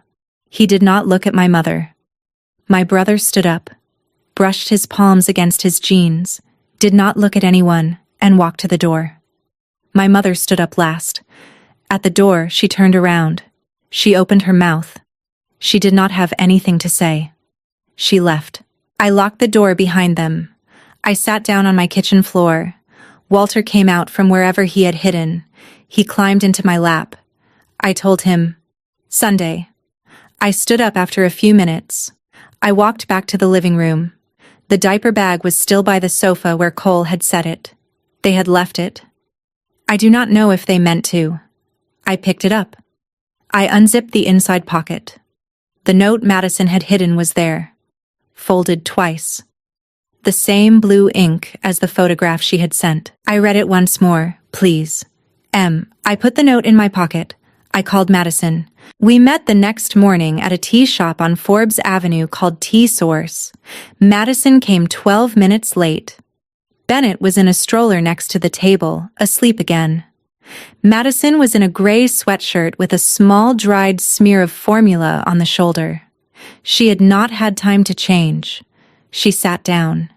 He did not look at my mother. My brother stood up, brushed his palms against his jeans, did not look at anyone, and walked to the door. My mother stood up last. At the door, she turned around. She opened her mouth. She did not have anything to say. She left. I locked the door behind them. I sat down on my kitchen floor. Walter came out from wherever he had hidden. He climbed into my lap. I told him, Sunday. I stood up after a few minutes. I walked back to the living room. The diaper bag was still by the sofa where Cole had set it. They had left it. I do not know if they meant to. I picked it up. I unzipped the inside pocket. The note Madison had hidden was there, folded twice. The same blue ink as the photograph she had sent. I read it once more, please. I put the note in my pocket. I called Madison. We met the next morning at a tea shop on Forbes Avenue called Tea Source. Madison came 12 minutes late. Bennett was in a stroller next to the table, asleep again. Madison was in a gray sweatshirt with a small dried smear of formula on the shoulder. She had not had time to change. She sat down.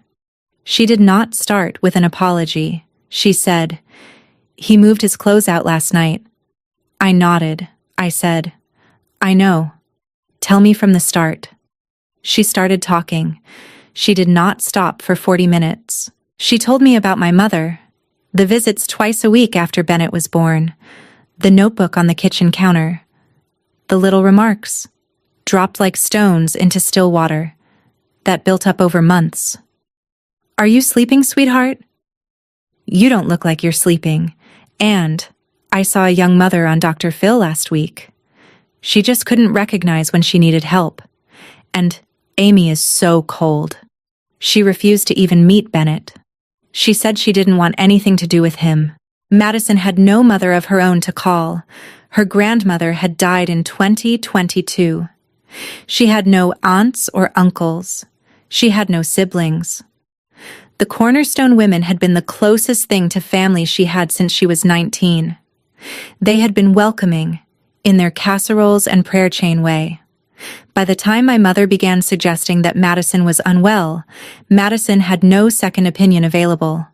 She did not start with an apology. She said, He moved his clothes out last night. I nodded. I said, I know. Tell me from the start. She started talking. She did not stop for 40 minutes. She told me about my mother, the visits twice a week after Bennett was born, the notebook on the kitchen counter, the little remarks, dropped like stones into still water, that built up over months. Are you sleeping, sweetheart? You don't look like you're sleeping. And I saw a young mother on Dr. Phil last week. She just couldn't recognize when she needed help. And Amy is so cold. She refused to even meet Bennett. She said she didn't want anything to do with him. Madison had no mother of her own to call. Her grandmother had died in 2022. She had no aunts or uncles. She had no siblings. The Cornerstone women had been the closest thing to family she had since she was 19. They had been welcoming, in their casseroles and prayer chain way. By the time my mother began suggesting that Madison was unwell, Madison had no second opinion available.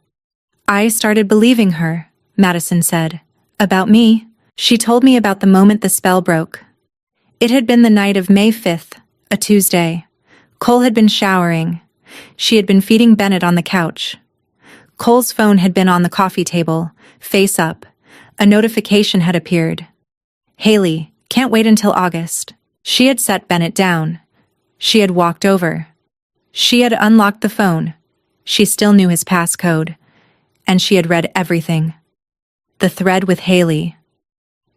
I started believing her, Madison said. About me? She told me about the moment the spell broke. It had been the night of May 5th, a Tuesday. Cole had been showering. She had been feeding Bennett on the couch. Cole's phone had been on the coffee table, face up. A notification had appeared. Haley, can't wait until August. She had set Bennett down. She had walked over. She had unlocked the phone. She still knew his passcode. And she had read everything. The thread with Haley.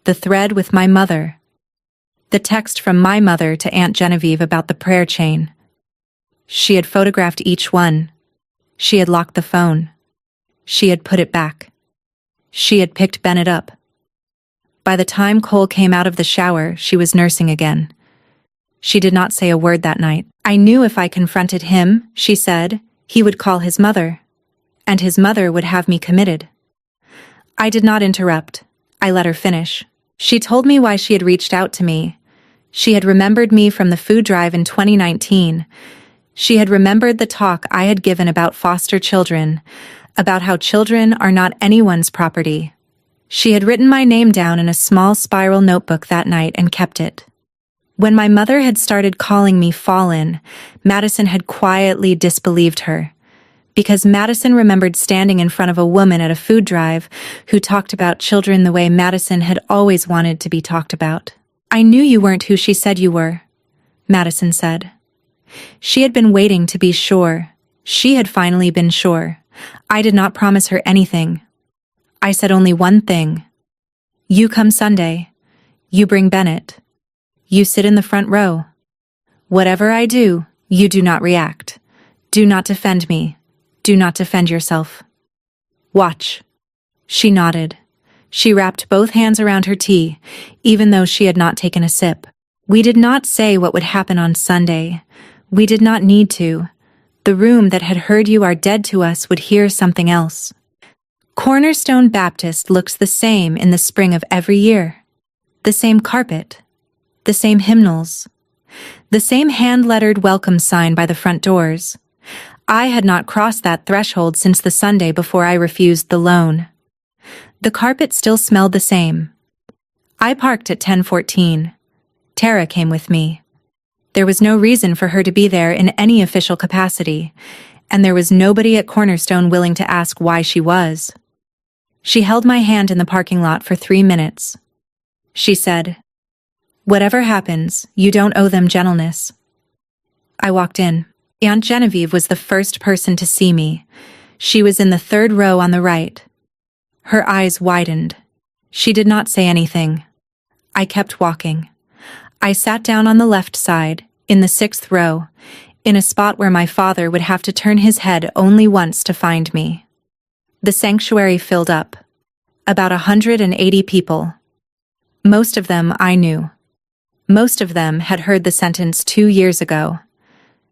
The thread with my mother. The text from my mother to Aunt Genevieve about the prayer chain. She had photographed each one. She had locked the phone. She had put it back. She had picked Bennett up. By the time Cole came out of the shower, she was nursing again. She did not say a word that night. I knew if I confronted him, she said, he would call his mother. And his mother would have me committed. I did not interrupt. I let her finish. She told me why she had reached out to me. She had remembered me from the food drive in 2019. She had remembered the talk I had given about foster children, about how children are not anyone's property. She had written my name down in a small spiral notebook that night and kept it. When my mother had started calling me fallen, Madison had quietly disbelieved her. Because Madison remembered standing in front of a woman at a food drive who talked about children the way Madison had always wanted to be talked about. I knew you weren't who she said you were, Madison said. She had been waiting to be sure. She had finally been sure. I did not promise her anything. I said only one thing. You come Sunday. You bring Bennett. You sit in the front row. Whatever I do, you do not react. Do not defend me. Do not defend yourself. Watch. She nodded. She wrapped both hands around her tea, even though she had not taken a sip. We did not say what would happen on Sunday. We did not need to. The room that had heard you are dead to us would hear something else. Cornerstone Baptist looks the same in the spring of every year. The same carpet. The same hymnals. The same hand-lettered welcome sign by the front doors. I had not crossed that threshold since the Sunday before I refused the loan. The carpet still smelled the same. I parked at 10:14. Tara came with me. There was no reason for her to be there in any official capacity, and there was nobody at Cornerstone willing to ask why she was. She held my hand in the parking lot for 3 minutes. She said, "Whatever happens, you don't owe them gentleness." I walked in. Aunt Genevieve was the first person to see me. She was in the third row on the right. Her eyes widened. She did not say anything. I kept walking. I sat down on the left side, in the 6th row, in a spot where my father would have to turn his head only once to find me. The sanctuary filled up. About 180 people. Most of them I knew. Most of them had heard the sentence 2 years ago.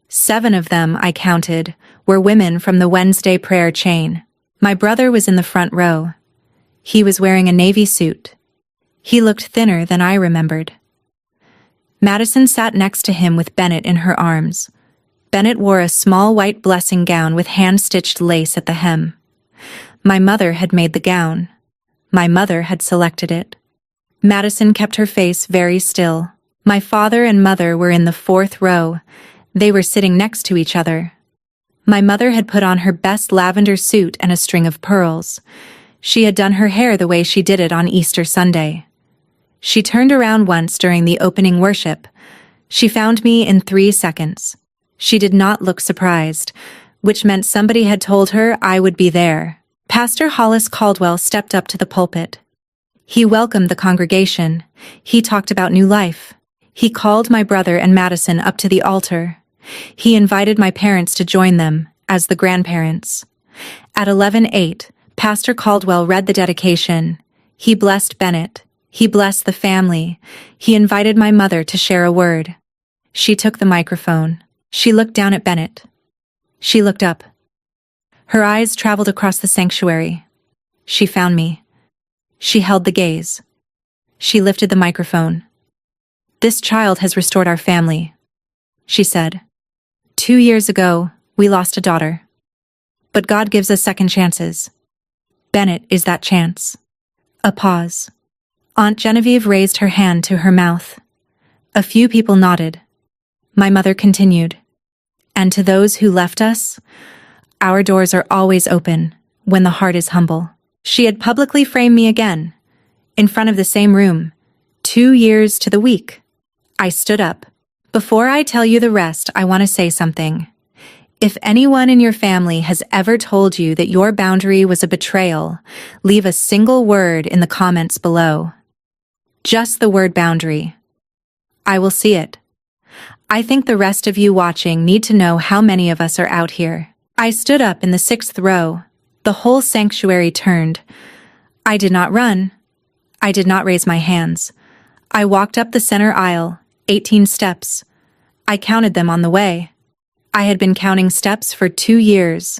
7 of them, I counted, were women from the Wednesday prayer chain. My brother was in the front row. He was wearing a navy suit. He looked thinner than I remembered. Madison sat next to him with Bennett in her arms. Bennett wore a small white blessing gown with hand-stitched lace at the hem. My mother had made the gown. My mother had selected it. Madison kept her face very still. My father and mother were in the 4th row. They were sitting next to each other. My mother had put on her best lavender suit and a string of pearls. She had done her hair the way she did it on Easter Sunday. She turned around once during the opening worship. She found me in 3 seconds. She did not look surprised, which meant somebody had told her I would be there. Pastor Hollis Caldwell stepped up to the pulpit. He welcomed the congregation. He talked about new life. He called my brother and Madison up to the altar. He invited my parents to join them, as the grandparents. At 11:08, Pastor Caldwell read the dedication. He blessed Bennett. He blessed the family. He invited my mother to share a word. She took the microphone. She looked down at Bennett. She looked up. Her eyes traveled across the sanctuary. She found me. She held the gaze. She lifted the microphone. "This child has restored our family," she said. 2 years ago, we lost a daughter. But God gives us second chances. Bennett is that chance. A pause. Aunt Genevieve raised her hand to her mouth. A few people nodded. My mother continued. And to those who left us, our doors are always open when the heart is humble. She had publicly framed me again, in front of the same room, 2 years to the week. I stood up. Before I tell you the rest, I want to say something. If anyone in your family has ever told you that your boundary was a betrayal, leave a single word in the comments below. Just the word boundary. I will see it. I think the rest of you watching need to know how many of us are out here. I stood up in the 6th row. The whole sanctuary turned. I did not run. I did not raise my hands. I walked up the center aisle, 18 steps. I counted them on the way. I had been counting steps for 2 years.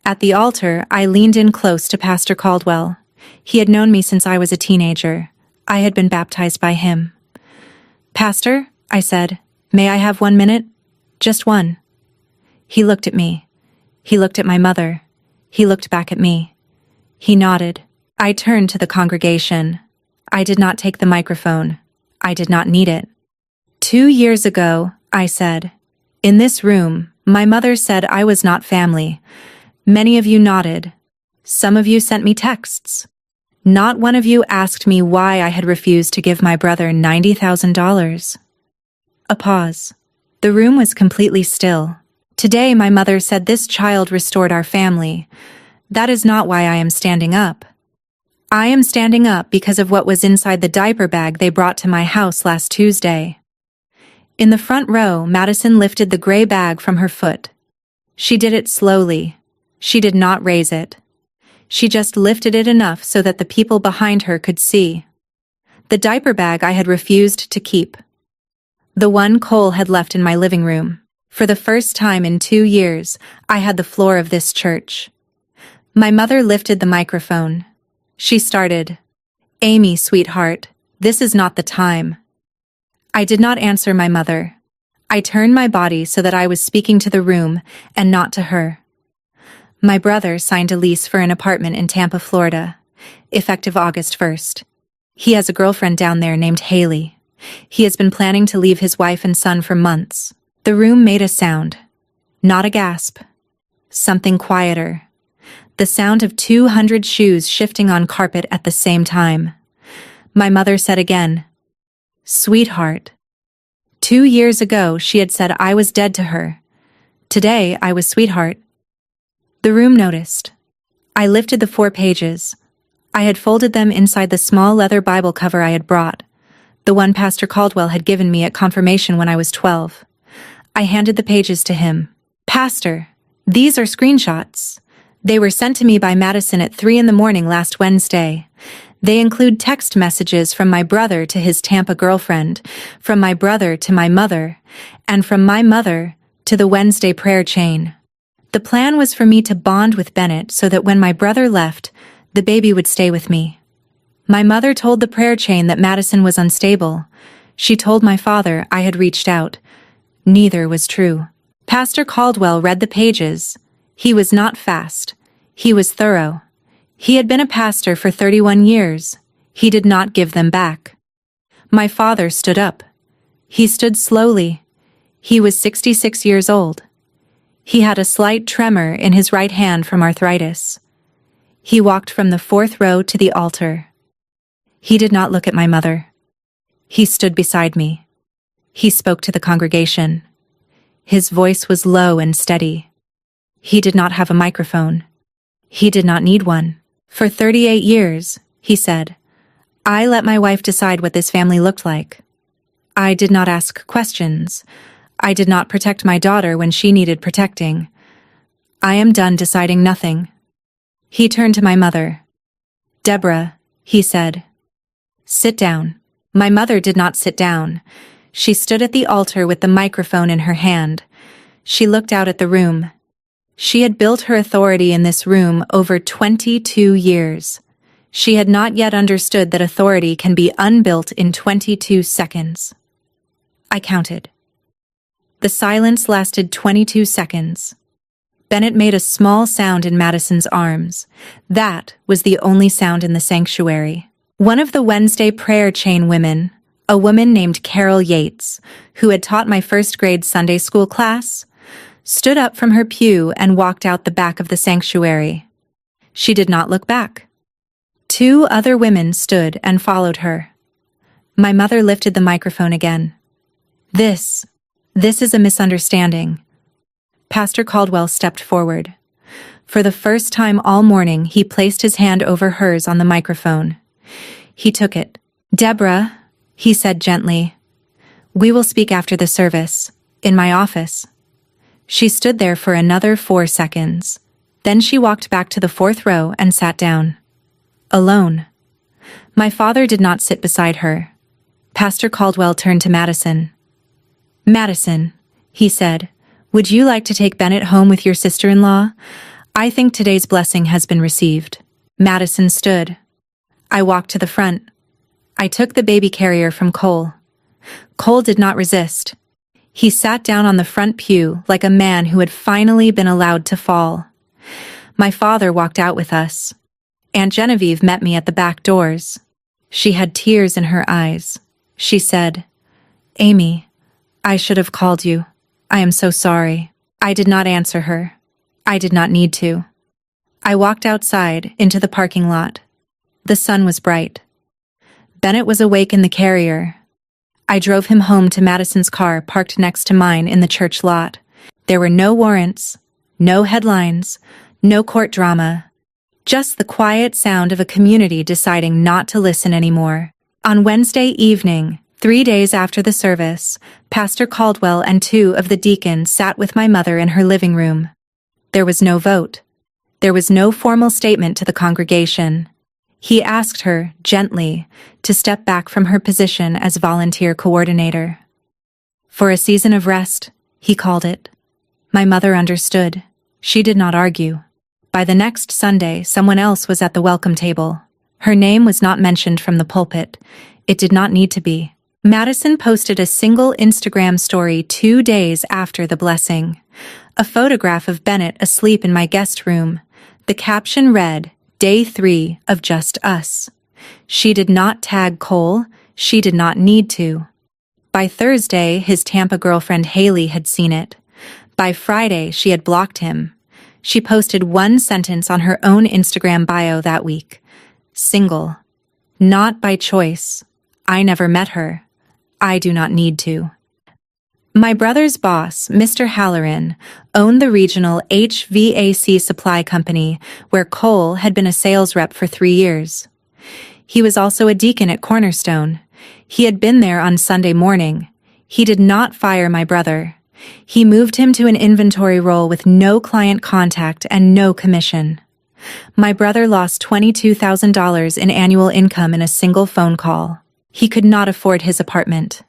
At the altar, I leaned in close to Pastor Caldwell. He had known me since I was a teenager. I had been baptized by him. Pastor, I said, may I have 1 minute? Just one. He looked at me. He looked at my mother. He looked back at me. He nodded. I turned to the congregation. I did not take the microphone. I did not need it. 2 years ago, I said, in this room, my mother said I was not family. Many of you nodded. Some of you sent me texts. Not one of you asked me why I had refused to give my brother $90,000. A pause. The room was completely still. Today, my mother said this child restored our family. That is not why I am standing up. I am standing up because of what was inside the diaper bag they brought to my house last Tuesday. In the front row, Madison lifted the gray bag from her foot. She did it slowly. She did not raise it. She just lifted it enough so that the people behind her could see. The diaper bag I had refused to keep. The one Cole had left in my living room. For the first time in 2 years, I had the floor of this church. My mother lifted the microphone. She started, Amy, sweetheart, this is not the time. I did not answer my mother. I turned my body so that I was speaking to the room and not to her. My brother signed a lease for an apartment in Tampa, Florida, effective August 1st. He has a girlfriend down there named Haley. He has been planning to leave his wife and son for months. The room made a sound. Not a gasp. Something quieter. The sound of 200 shoes shifting on carpet at the same time. My mother said again, sweetheart. 2 years ago, she had said I was dead to her. Today, I was sweetheart. The room noticed. I lifted the 4 pages. I had folded them inside the small leather Bible cover I had brought, the one Pastor Caldwell had given me at confirmation when I was 12. I handed the pages to him. Pastor, these are screenshots. They were sent to me by Madison at 3 a.m. last Wednesday. They include text messages from my brother to his Tampa girlfriend, from my brother to my mother, and from my mother to the Wednesday prayer chain. The plan was for me to bond with Bennett so that when my brother left, the baby would stay with me. My mother told the prayer chain that Madison was unstable. She told my father I had reached out. Neither was true. Pastor Caldwell read the pages. He was not fast. He was thorough. He had been a pastor for 31 years. He did not give them back. My father stood up. He stood slowly. He was 66 years old. He had a slight tremor in his right hand from arthritis. He walked from the 4th row to the altar. He did not look at my mother. He stood beside me. He spoke to the congregation. His voice was low and steady. He did not have a microphone. He did not need one. For 38 years, he said, I let my wife decide what this family looked like. I did not ask questions. I did not protect my daughter when she needed protecting. I am done deciding nothing. He turned to my mother. Deborah, he said. Sit down. My mother did not sit down. She stood at the altar with the microphone in her hand. She looked out at the room. She had built her authority in this room over 22 years. She had not yet understood that authority can be unbuilt in 22 seconds. I counted. The silence lasted 22 seconds. Bennett made a small sound in Madison's arms. That was the only sound in the sanctuary. One of the Wednesday prayer chain women, a woman named Carol Yates, who had taught my first-grade Sunday school class, stood up from her pew and walked out the back of the sanctuary. She did not look back. 2 other women stood and followed her. My mother lifted the microphone again. This is a misunderstanding. Pastor Caldwell stepped forward. For the first time all morning, he placed his hand over hers on the microphone. He took it. "Deborah," he said gently, "we will speak after the service, in my office." She stood there for another 4 seconds. Then she walked back to the 4th row and sat down. Alone. My father did not sit beside her. Pastor Caldwell turned to Madison. "Madison," he said, "would you like to take Bennett home with your sister-in-law? I think today's blessing has been received." Madison stood. I walked to the front. I took the baby carrier from Cole. Cole did not resist. He sat down on the front pew like a man who had finally been allowed to fall. My father walked out with us. Aunt Genevieve met me at the back doors. She had tears in her eyes. She said, "Amy, I should have called you. I am so sorry." I did not answer her. I did not need to. I walked outside into the parking lot. The sun was bright. Bennett was awake in the carrier. I drove him home to Madison's car parked next to mine in the church lot. There were no warrants, no headlines, no court drama, just the quiet sound of a community deciding not to listen anymore. On Wednesday evening, 3 days after the service, Pastor Caldwell and 2 of the deacons sat with my mother in her living room. There was no vote. There was no formal statement to the congregation. He asked her, gently, to step back from her position as volunteer coordinator. For a season of rest, he called it. My mother understood. She did not argue. By the next Sunday, someone else was at the welcome table. Her name was not mentioned from the pulpit. It did not need to be. Madison posted a single Instagram story 2 days after the blessing. A photograph of Bennett asleep in my guest room. The caption read, "Day 3 of Just Us." She did not tag Cole. She did not need to. By Thursday, his Tampa girlfriend Haley had seen it. By Friday, she had blocked him. She posted one sentence on her own Instagram bio that week. Single. Not by choice. I never met her. I do not need to. My brother's boss, Mr. Halloran, owned the regional HVAC supply company where Cole had been a sales rep for 3 years. He was also a deacon at Cornerstone. He had been there on Sunday morning. He did not fire my brother. He moved him to an inventory role with no client contact and no commission. My brother lost $22,000 in annual income in a single phone call. He could not afford his apartment.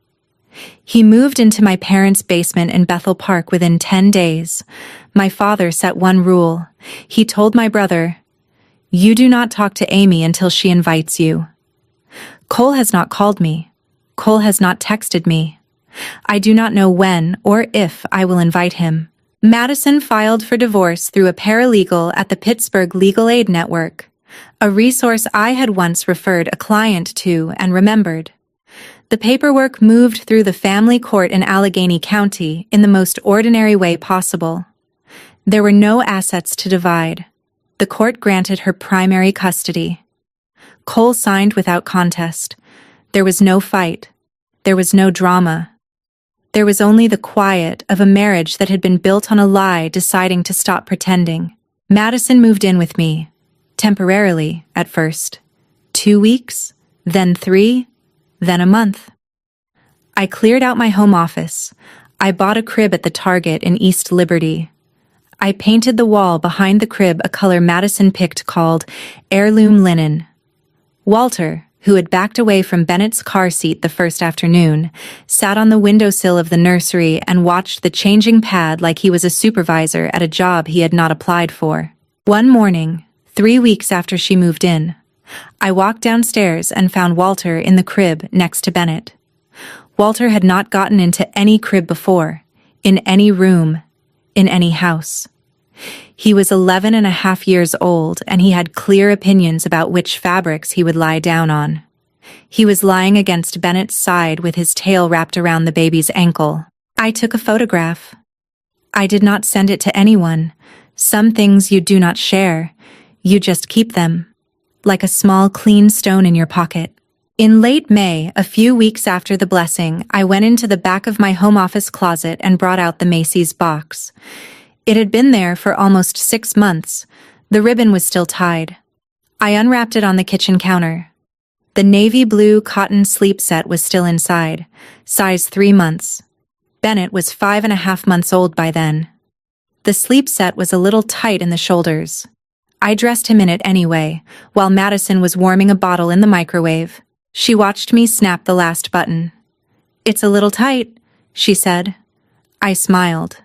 He moved into my parents' basement in Bethel Park within 10 days. My father set one rule. He told my brother, "You do not talk to Amy until she invites you." Cole has not called me. Cole has not texted me. I do not know when or if I will invite him. Madison filed for divorce through a paralegal at the Pittsburgh Legal Aid Network, a resource I had once referred a client to and remembered. The paperwork moved through the family court in Allegheny County in the most ordinary way possible. There were no assets to divide. The court granted her primary custody. Cole signed without contest. There was no fight. There was no drama. There was only the quiet of a marriage that had been built on a lie deciding to stop pretending. Madison moved in with me, temporarily at first. 2 weeks, then 3, then a month. I cleared out my home office. I bought a crib at the Target in East Liberty. I painted the wall behind the crib a color Madison picked called heirloom linen. Walter, who had backed away from Bennett's car seat the first afternoon, sat on the windowsill of the nursery and watched the changing pad like he was a supervisor at a job he had not applied for. One morning, 3 weeks after she moved in, I walked downstairs and found Walter in the crib next to Bennett. Walter had not gotten into any crib before. in any room, in any house. He was 11.5 years old, and he had clear opinions about which fabrics he would lie down on. He was lying against Bennett's side with his tail wrapped around the baby's ankle. I took a photograph. I did not send it to anyone. Some things you do not share. You just keep them, like a small clean stone in your pocket. In late May, a few weeks after the blessing, I went into the back of my home office closet and brought out the Macy's box. It had been there for almost 6 months. The ribbon was still tied. I unwrapped it on the kitchen counter. The navy blue cotton sleep set was still inside, size 3 months. Bennett was 5.5 months old by then. The sleep set was a little tight in the shoulders. I dressed him in it anyway, while Madison was warming a bottle in the microwave. She watched me snap the last button. "It's a little tight," she said. I smiled.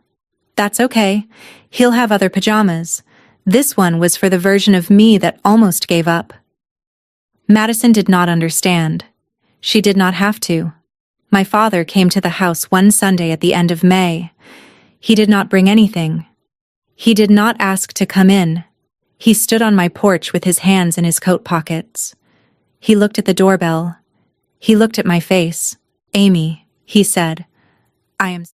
"That's okay. He'll have other pajamas. This one was for the version of me that almost gave up." Madison did not understand. She did not have to. My father came to the house one Sunday at the end of May. He did not bring anything. He did not ask to come in. He stood on my porch with his hands in his coat pockets. He looked at the doorbell. He looked at my face. "Amy," he said, "I am..."